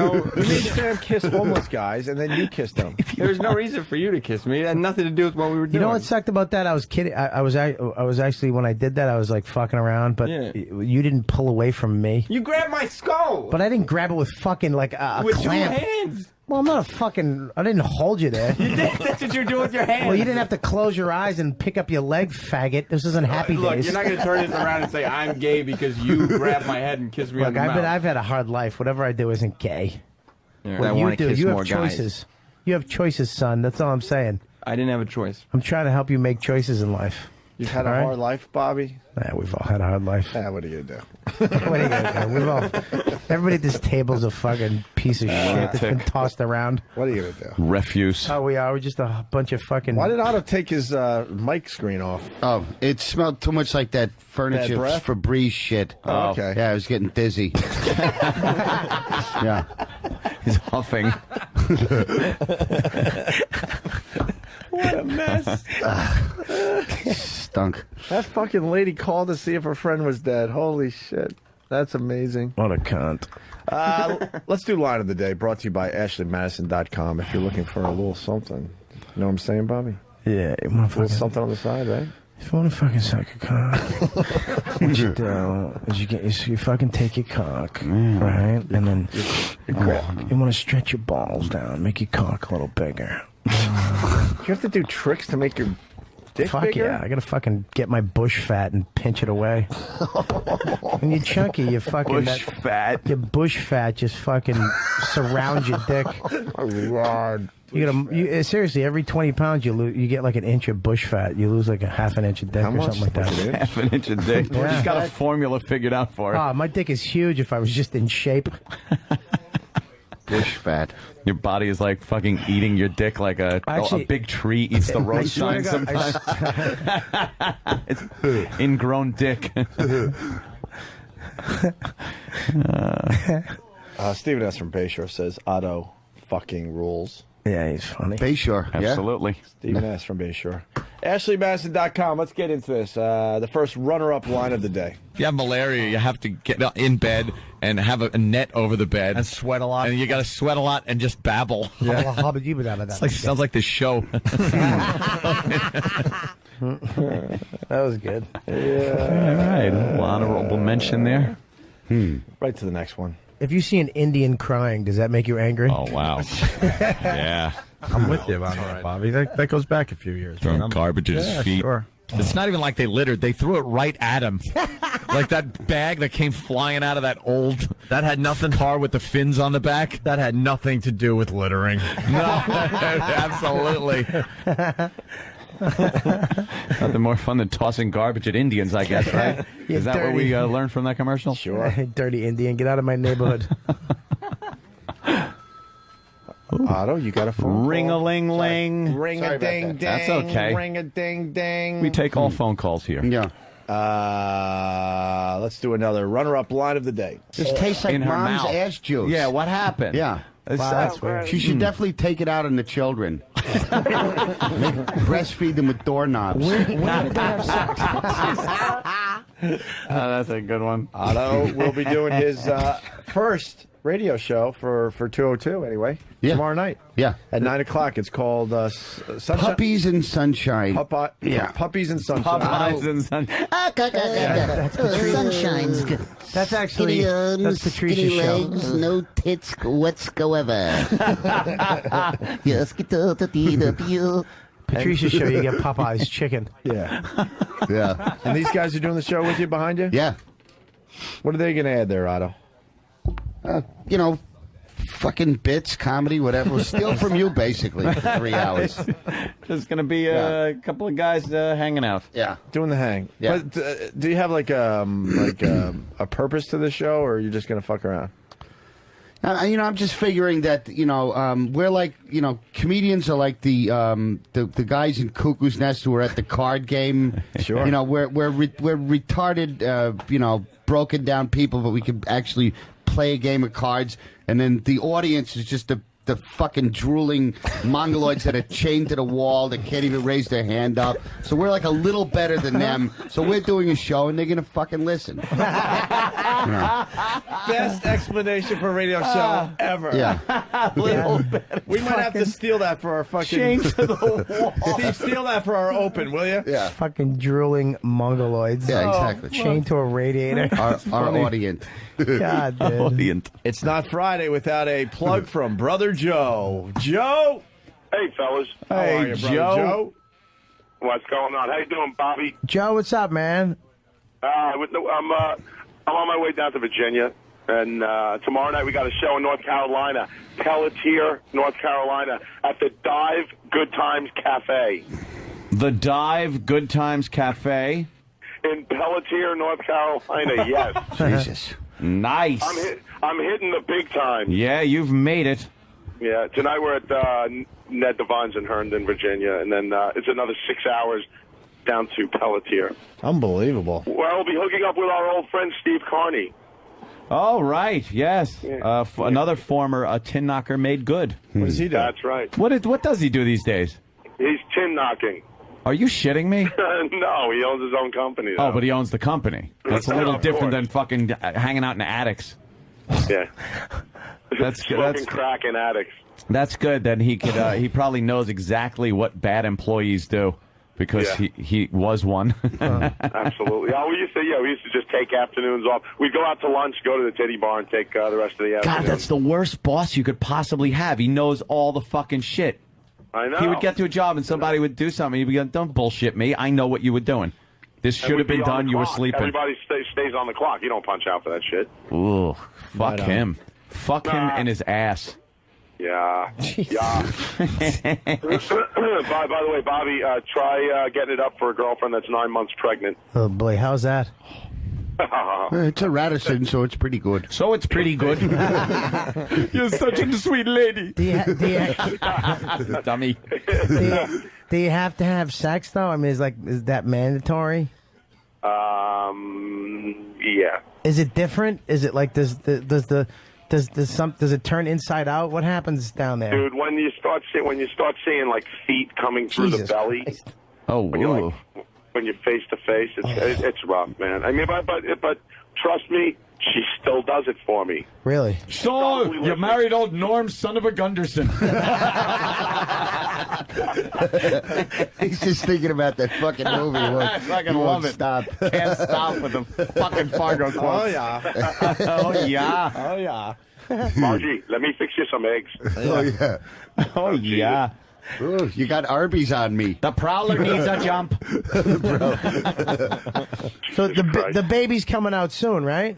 Sam kiss homeless guys, and then you kissed them. There's no reason for you to kiss me. It had nothing to do with what we were doing. You know what sucked about that? I was kidding. I was actually, when I did that, I was like fucking around, but Yeah. you didn't pull away from me. You grabbed my skull But I didn't grab it with fucking like a with clamp. 2 hands. Well, I'm not a fucking. I didn't hold you there. You did. That's what you're doing with your hands. Well, you didn't have to close your eyes and pick up your leg, faggot. This isn't Happy Look, Days. you're not going to turn this around and say I'm gay because you grabbed my head and kissed me on Look, the mouth. I've had a hard life. Whatever I do isn't gay. Yeah, What I you want to do, kiss you more have guys. choices. You have choices, son. That's all I'm saying. I didn't have a choice. I'm trying to help you make choices in life. You've had a All right? hard life, Bobby? Yeah, we've all had a hard life. Yeah, what are you going to do? What are you gonna do? We've all. Everybody at this table's a fucking piece of shit that's been tossed around. What are you going to do? Refuse. Oh, we are. We're just a bunch of fucking. Why did Otto take his mic screen off? Oh, it smelled too much like that furniture Bad breath? Febreze shit. Oh, okay. Yeah, I was getting dizzy. Yeah. He's huffing. What a mess. Stunk. That fucking lady called to see if her friend was dead. Holy shit. That's amazing. What a cunt. Let's do Line of the Day, brought to you by AshleyMadison.com if you're looking for a little something. You know what I'm saying, Bobby? Yeah, you want to A little fucking. something on the side, right? If you want to fucking suck a cock, what you do is you fucking take your cock, right, and then you want to stretch your balls down, make your cock a little bigger. You have to do tricks to make your dick Fuck bigger? yeah, I gotta fucking get my bush fat and pinch it away. When you're chunky, you fucking Bush fat. Your bush fat just fucking surrounds your dick. Oh, God. Seriously, every 20 pounds you get like an inch of bush fat. You lose like a half an inch of dick How or much? something like that. Half an inch of dick. Yeah. He's got a formula figured out for it. Oh, my dick is huge if I was just in shape. Bush fat. Your body is like fucking eating your dick like a big tree eats the road sign sometimes. It's ingrown dick. Stephen S. from Bayshore says Otto fucking rules. Yeah, he's funny. Bayshore, Absolutely. Stephen S. from Bayshore. AshleyMadison.com. Let's get into this. The first runner-up line of the day. If you have malaria, you have to get in bed and have a net over the bed. And sweat a lot. And you got to sweat a lot and just babble. Yeah. Sounds like the show. That was good. Yeah. All right. A little honorable mention there. Right to the next one. If you see an Indian crying, does that make you angry? Oh, wow. Yeah. I'm with you on that, Bobby. That goes back a few years. Throwing man. garbage at his Yeah, feet. Sure. It's not even like they littered. They threw it right at him. Like that bag that came flying out of that old That had nothing. car with the fins on the back. That had nothing to do with littering. No, absolutely. Nothing more fun than tossing garbage at Indians, I guess, right? Yeah, Is that what we learned from that commercial? Sure. Dirty Indian, get out of my neighborhood. Otto, you got a phone call? Ring-a-ling-ling. Ring-a-ding-ding. That's okay. Ring-a-ding-ding. We take all phone calls here. Yeah. Let's do another runner-up line of the day. This tastes like In her mom's mouth. ass juice. Yeah, what happened? Yeah. That's weird. She should definitely take it out on the children. Breastfeed them with doorknobs. That's a good one. Otto will be doing his first radio show for 202 anyway. Yeah. Tomorrow night. Yeah. At 9 o'clock. It's called Sunshine. Puppies and Sunshine. Yeah. Puppies and Sunshine. Popeyes and Sunshine. Sunshine's good. That's actually that's Patricia's skinny show. legs, no tits whatsoever. Yes, Patricia's show, you get Popeye's chicken. Yeah. Yeah. And these guys are doing the show with you behind you? Yeah. What are they going to add there, Otto? You know, fucking bits, comedy, whatever. We'll steal from you, basically, for 3 hours. There's going to be a couple of guys hanging out. Yeah. Doing the hang. Yeah. But do you have like a purpose to the show, or are you just going to fuck around? I'm just figuring that, we're like, comedians are like the guys in Cuckoo's Nest who are at the card game. Sure. We're retarded, broken down people, but we can actually play a game of cards. And then the audience is just the fucking drooling mongoloids that are chained to the wall that can't even raise their hand up. So we're like a little better than them. So we're doing a show and they're going to fucking listen. Best explanation for a radio show ever. Yeah. Little better. We might have to steal that for our fucking... Chained to the wall. Steve, steal that for our open, will you? Yeah. Fucking drooling mongoloids. Yeah, exactly. Chained to a radiator. Our audience. God, dude. It's not Friday without a plug from Brother Joe. Joe! Hey, fellas. How are you, Brother Joe? What's going on? How you doing, Bobby? Joe, what's up, man? I'm on my way down to Virginia, and tomorrow night we got a show in North Carolina, Pelletier, North Carolina, at the Dive Good Times Cafe. The Dive Good Times Cafe. In Pelletier, North Carolina, yes. Jesus. Nice. I'm hitting the big time. Yeah, you've made it. Yeah, tonight we're at Ned Devine's in Herndon, Virginia, and then it's another 6 hours down to Pelletier. Unbelievable. Well, we'll be hooking up with our old friend Steve Carney. Oh, right. Yes. Yeah. Another former tin knocker made good. What does he do? That's right. What does he do these days? He's tin knocking. Are you shitting me? No, he owns his own company. Oh, but he owns the company. That's a little Of different course. than fucking hanging out in attics. Yeah. That's Smoking crack in attics. That's good. Then he could. He probably knows exactly what bad employees do because Yeah. he was one. Absolutely. Oh, we used to just take afternoons off. We'd go out to lunch, go to the titty bar, and take the rest of the afternoon. God, that's the worst boss you could possibly have. He knows all the fucking shit. I know. He would get to a job and somebody would do something. He'd be like, "Don't bullshit me. I know what you were doing. This And should have we'd be been on done. the You were clock. sleeping." Everybody stays on the clock. You don't punch out for that shit. Ooh, fuck Right on. him. Fuck him in his ass. Yeah. Yeah. by the way, Bobby, try getting it up for a girlfriend that's 9 months pregnant. Oh, boy, how's that? It's a Radisson, so it's pretty good. So it's pretty good. You're such a sweet lady. Dummy. Do you have to have sex, though? I mean, is that mandatory? Yeah. Is it different? Is it like does the Does it turn inside out? What happens down there? Dude, when you start seeing like feet coming through the belly, when you're when you're face to face, it's rough, man. I mean, but trust me, she still does it for me. Really? So you married old Norm, son of a Gunderson. He's just thinking about that fucking movie. I fucking He won't love it. Stop. Can't stop with the fucking Fargo quote. Oh yeah. Oh yeah. Oh yeah. Margie, let me fix you some eggs. Oh yeah. Oh yeah. Ooh, you got Arby's on me. The Prowler needs a jump. So the baby's coming out soon, right?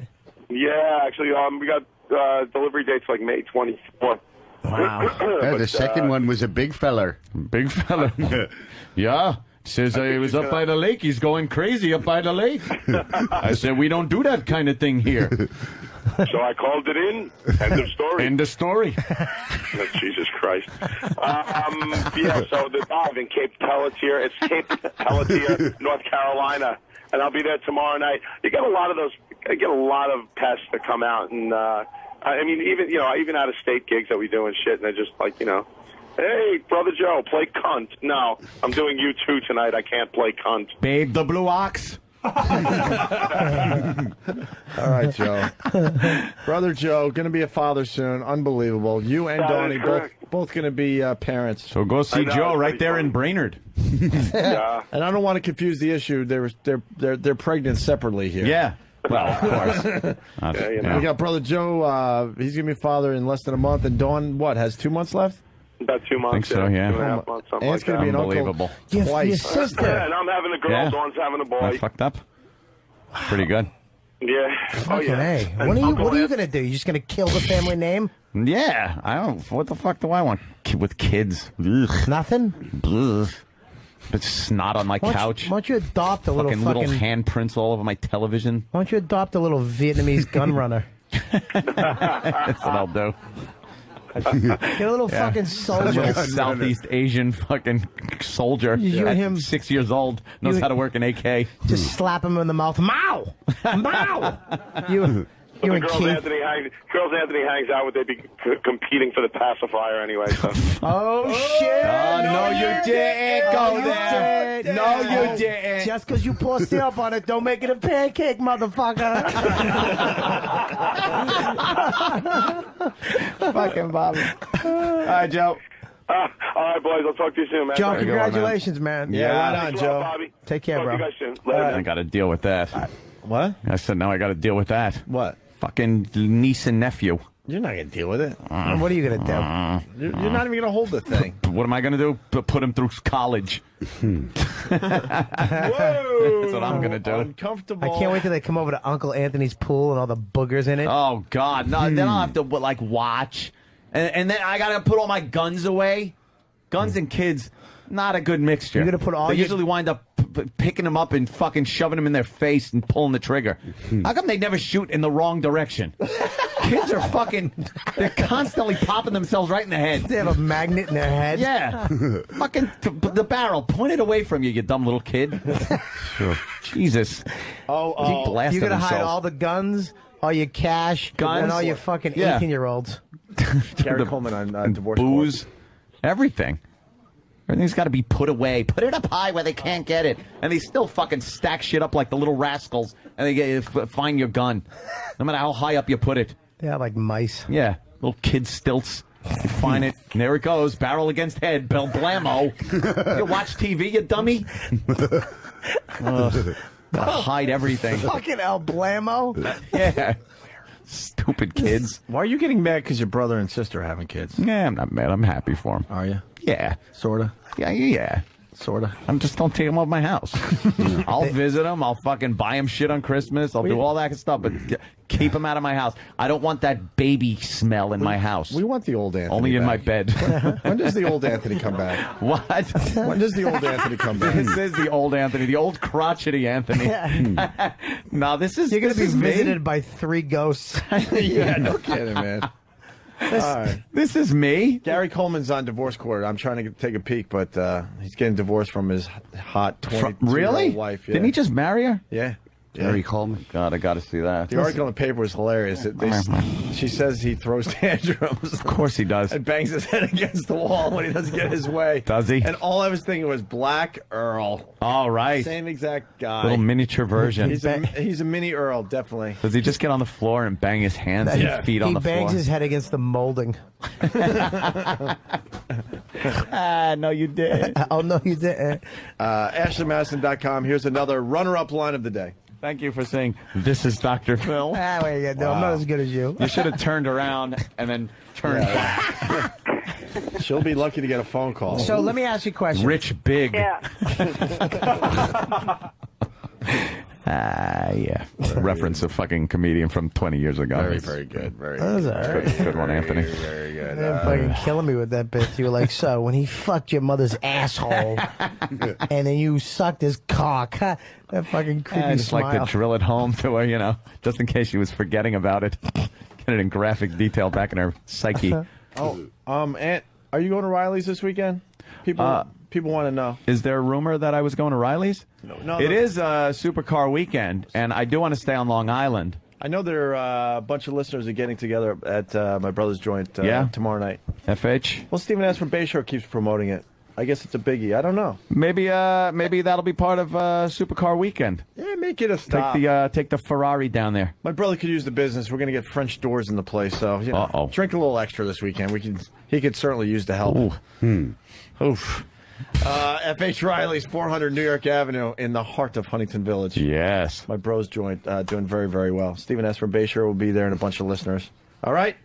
Yeah, actually, we got delivery dates like May 24th. Wow. Yeah, the second one was a big feller. Big fella. Yeah. Says he was up by the lake. He's going crazy up by the lake. I said, we don't do that kind of thing here. So I called it in. End of story. End of story. Jesus Christ. Yeah, so the dive in Cape Pelletier. It's Cape Pelletier, North Carolina. And I'll be there tomorrow night. You get a lot of those. I get a lot of pests that come out. And, I mean, even out of state gigs that we do and shit. And they're just like, hey, Brother Joe, play cunt. No, I'm doing U2 tonight. I can't play cunt. Babe the Blue Ox. All right, Joe. Brother Joe, going to be a father soon. Unbelievable. You and That Donnie is correct. both going to be parents. So go see know, Joe it's right pretty there funny. in Brainerd. Yeah. And I don't want to confuse the issue. They're pregnant separately here. Yeah. Well, of course. We got Brother Joe. He's going to be a father in less than a month. And Dawn, what, has 2 months left? About 2 months. Think so, yeah. 2.5 months, something And like it's going to that. be an Unbelievable. uncle twice. Your sister. And I'm having a girl, Yeah. Dawn's having a boy. That's fucked up. Pretty good. Yeah. Oh, yeah. Hey, And what are Uncle you Ed- gonna do? You just gonna kill the family name? Yeah. I don't. What the fuck do I want with kids? Ugh. Nothing. Ugh. But snot on my couch. Why don't you adopt a little Little handprints all over my television. Why don't you adopt a little Vietnamese gun runner? That's what I'll do. Get a little fucking soldier. Little Southeast Asian fucking soldier. You and at him- 6 years old, knows you- how to work an AK. Just slap him in the mouth. Mow! Mow! You The and girls Keith. Anthony hangs out with, they'd be competing for the pacifier anyway. So. Oh, shit! no, you didn't go you there. did. No, you didn't. Just because you pour syrup on it, don't make it a pancake, motherfucker. Fucking Bobby. All right, Joe. All right, boys. I'll talk to you soon, man. Joe, Thanks. congratulations, man. Yeah, right on, Thanks a lot, Joe. Bobby. Take care, Talk to bro. you guys soon. Later, I man. got to deal with that. What? I said, now I got to deal with that. What? Fucking niece and nephew. You're not going to deal with it. What are you going to do? You're not even going to hold the thing. What am I going to do? Put him through college. Whoa! That's what I'm going to do. Uncomfortable. I can't wait till they come over to Uncle Anthony's pool and all the boogers in it. Oh, God. No, then I'll have to, watch. And then I got to put all my guns away. Guns and kids, not a good mixture. You're gonna put all They your- usually wind up picking them up and fucking shoving them in their face and pulling the trigger. How come they never shoot in the wrong direction? Kids are they're constantly popping themselves right in the head. They have a magnet in their head. Yeah. Fucking the barrel. Point it away from you dumb little kid. Jesus. Keep blasting You're gonna hide themselves. all the guns, all your cash, Guns? and all your fucking Yeah. 18-year-olds. Gary Coleman on divorce Booze. Everything. Everything's got to be put away. Put it up high where they can't get it. And they still fucking stack shit up like the little rascals. And they find your gun. No matter how high up you put it. They're like mice. Yeah. Little kid stilts. You find it. And there it goes. Barrel against head. Blammo. You watch TV, you dummy? Ugh. Gotta hide everything. Fucking El Blamo. Yeah. Stupid kids. Why are you getting mad because your brother and sister are having kids? Yeah, I'm not mad. I'm happy for them. Are you? Yeah. Sorta. Yeah. Sorta. I'm just don't take them off my house. I'll visit them. I'll fucking buy them shit on Christmas. I'll do all that stuff, but keep them out of my house. I don't want that baby smell in my house. We want the old Anthony Only in my back. bed. When does the old Anthony come back? What? When does the old Anthony come back? This is the old Anthony, the old crotchety Anthony. No, this is You're gonna this be is me. visited by 3 ghosts. Yeah, no kidding, man. All right. This is me. Gary Coleman's on divorce court. I'm trying to take a peek, but he's getting divorced from his hot 22-year-old Really? wife. Yeah. Didn't he just marry her? Yeah. Gary Coleman. God, I got to see that. The article in the paper was hilarious. She says he throws tantrums. Of course he does. And bangs his head against the wall when he doesn't get his way. Does he? And all I was thinking was Black Earl. All right. Same exact guy. Little miniature version. He's a mini Earl, definitely. Does he just get on the floor and bang his hands and feet on the floor? He bangs his head against the molding. No, you did. Oh, no, you didn't. AshleyMadison.com. Here's another runner-up line of the day. Thank you for saying, this is Dr. Phil. Wait, no, I'm not as good as you. You should have turned around and then turned back. She'll be lucky to get a phone call. So let me ask you a question. Rich Big. Yeah. Yeah. Reference a fucking comedian from 20 years ago. Very good. Very That was good. all right. Good one, Anthony. Very good. You're fucking killing me with that bit. You were like, so when he fucked your mother's asshole, and then you sucked his cock, that fucking creepy I just smile. like to drill it home to her, just in case she was forgetting about it. Get it in graphic detail back in her psyche. Aunt, are you going to Riley's this weekend? People want to know. Is there a rumor that I was going to Riley's? No, It is a supercar weekend, and I do want to stay on Long Island. I know there are a bunch of listeners are getting together at my brother's joint tomorrow night. FH? Well, Stephen S. from Bayshore keeps promoting it. I guess it's a biggie. I don't know. Maybe that'll be part of supercar weekend. Yeah, make it a stop. Take the Ferrari down there. My brother could use the business. We're going to get French doors in the place, so drink a little extra this weekend. He could certainly use the help. Oof. FH Riley's 400 New York Avenue in the heart of Huntington Village. Yes. My bro's joint doing very, very well. Stephen S. from Bayshore will be there and a bunch of listeners. All right.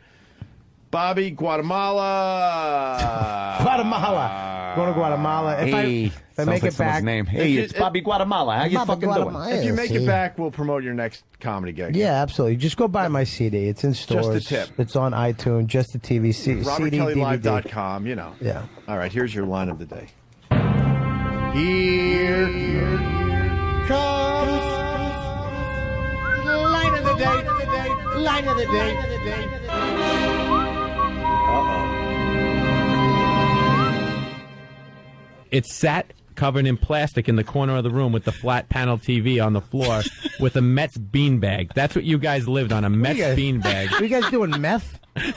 Bobby, Guatemala. Going to Guatemala. If I make it back. Name. Hey, it's Bobby Guatemala. How you fucking doing? If you make it back, we'll promote your next comedy gig. Yeah, absolutely. Just go buy my CD. It's in stores. Just a tip. It's on iTunes. Just a TV. CD, RobertKellyLive.com, Yeah. All right, here's your line of the day. Here comes the line of the day. Line of the day. It's sat covered in plastic in the corner of the room with the flat panel TV on the floor with a Mets beanbag. That's what you guys lived on, a Mets beanbag. Are you guys doing meth? It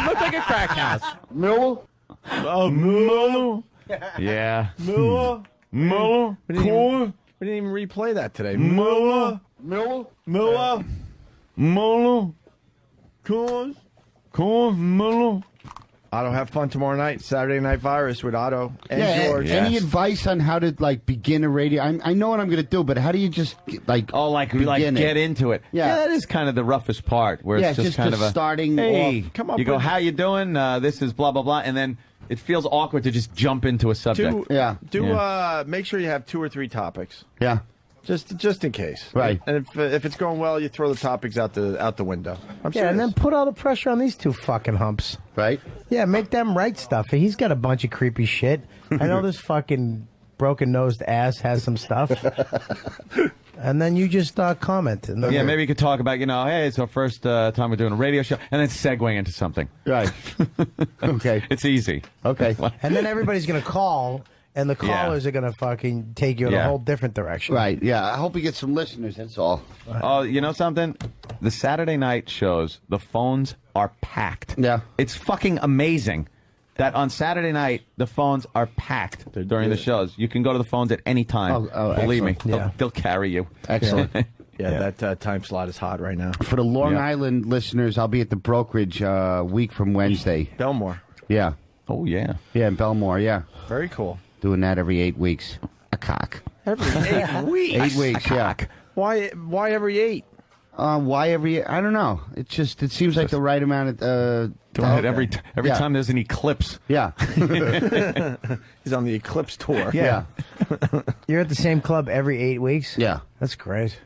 looked like a crack house. Miller? Miller? Yeah. Miller? Miller? We didn't even replay that today. Miller? Miller? Corn? Miller? Otto, have fun tomorrow night. Saturday Night Virus with Otto and George. Any advice on how to begin a radio? I know what I'm going to do, but how do you just get into it? Yeah, that is kind of the roughest part. Where it's just kind of starting. Hey, come up. You go, how you doing? This is blah blah blah, and then it feels awkward to just jump into a subject. Make sure you have 2 or 3 topics. Yeah. Just in case, right? And if it's going well, you throw the topics out the window. I'm serious. And then put all the pressure on these 2 fucking humps, right? Yeah, make them write stuff. He's got a bunch of creepy shit. I know this fucking broken-nosed ass has some stuff, and then you just comment. And then Maybe you could talk about, hey, it's our first time we're doing a radio show, and then segue into something. Right. Okay. It's easy. Okay. And then everybody's gonna call. And the callers are going to fucking take you in a whole different direction. Right, yeah. I hope we get some listeners, that's all. Oh, you know something? The Saturday night shows, the phones are packed. Yeah. It's fucking amazing that on Saturday night, the phones are packed during the shows. You can go to the phones at any time. Believe me. They'll carry you. Excellent. That time slot is hot right now. For the Long Island listeners, I'll be at the brokerage a week from Wednesday. Belmore. Yeah. Oh, yeah. Yeah, in Belmore, yeah. Very cool. Doing that every 8 weeks. A cock. Every 8 weeks? 8 weeks, yeah. Why every 8? Why every? I don't know. It seems like the right amount of. Doing it every time there's an eclipse. Yeah. He's on the eclipse tour. Yeah. You're at the same club every 8 weeks? Yeah. That's great.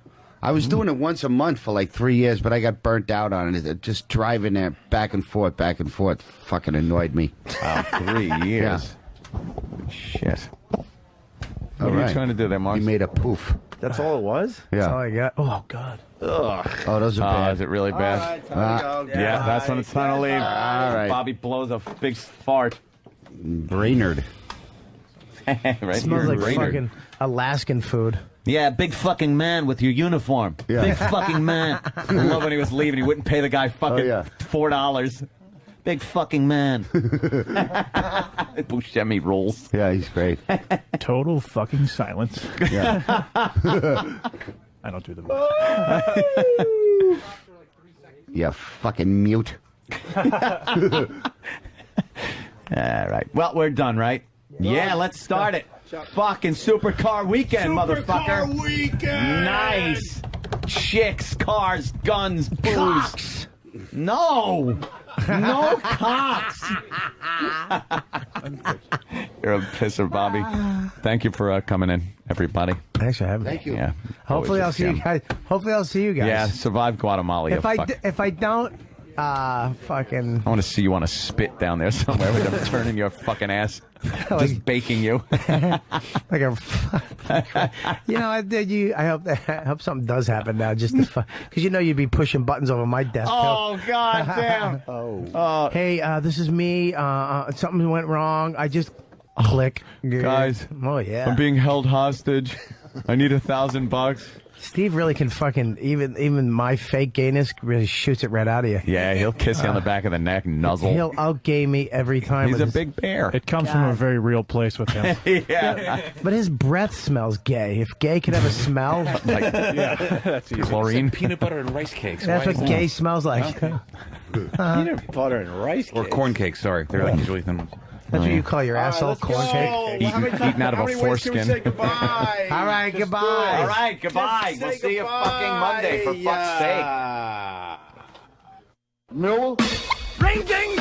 I was doing it once a month for like 3 years, but I got burnt out on it. Just driving there back and forth, fucking annoyed me. Wow, 3 years. Yeah. Shit. What are you trying to do there, Mark? You made a poof. That's all it was? Yeah. That's all I got. Oh, God. Ugh. Oh, those are bad. Is it really bad? All right, time to go. Yeah, that's when it's time to leave. All right. Bobby blows a big fart. Brainerd. Right? It smells like fucking Alaskan food. Yeah, big fucking man with your uniform. Yeah. Big fucking man. I love when he was leaving. He wouldn't pay the guy fucking $4. Big fucking man. Buscemi rules. Yeah, he's great. Total fucking silence. Yeah. I don't do the voice. Yeah, fucking mute. All right. Well, we're done, right? Yeah, let's start it. Fucking supercar weekend, motherfucker. Supercar weekend. Nice. Chicks, cars, guns, booze. Cocks. No. No cocks. You're a pisser, Bobby. Thank you for coming in, everybody. Thanks for having me. Thank you. Yeah. Hopefully I'll see you guys. Hopefully I'll see you guys. Yeah, survive Guatemala. If I don't, fucking. I want to see you on a spit down there somewhere with them turning your fucking ass, just baking you. Like a, I hope something does happen now, just because you'd be pushing buttons over my desk. Oh god damn! Hey, this is me. Something went wrong. I just click. Guys, oh yeah, I'm being held hostage. I need $1,000. Steve really can fucking even my fake gayness really shoots it right out of you. Yeah, he'll kiss you on the back of the neck, nuzzle. He'll outgay me every time. He's with a his- big bear. It comes from a very real place with him. Yeah. But his breath smells gay. If gay could have a smell, Yeah, that's easy. Chlorine. Peanut butter and rice cakes. that's Why what is gay that? smells like. Peanut butter and rice Or cakes. corn cakes, sorry. They're like usually thin ones. That's what you call your asshole, corn cake. Eaten out of a foreskin. Goodbye. All right, goodbye. All right, goodbye. We'll see you fucking Monday, for fuck's sake. Mill. Ring ding.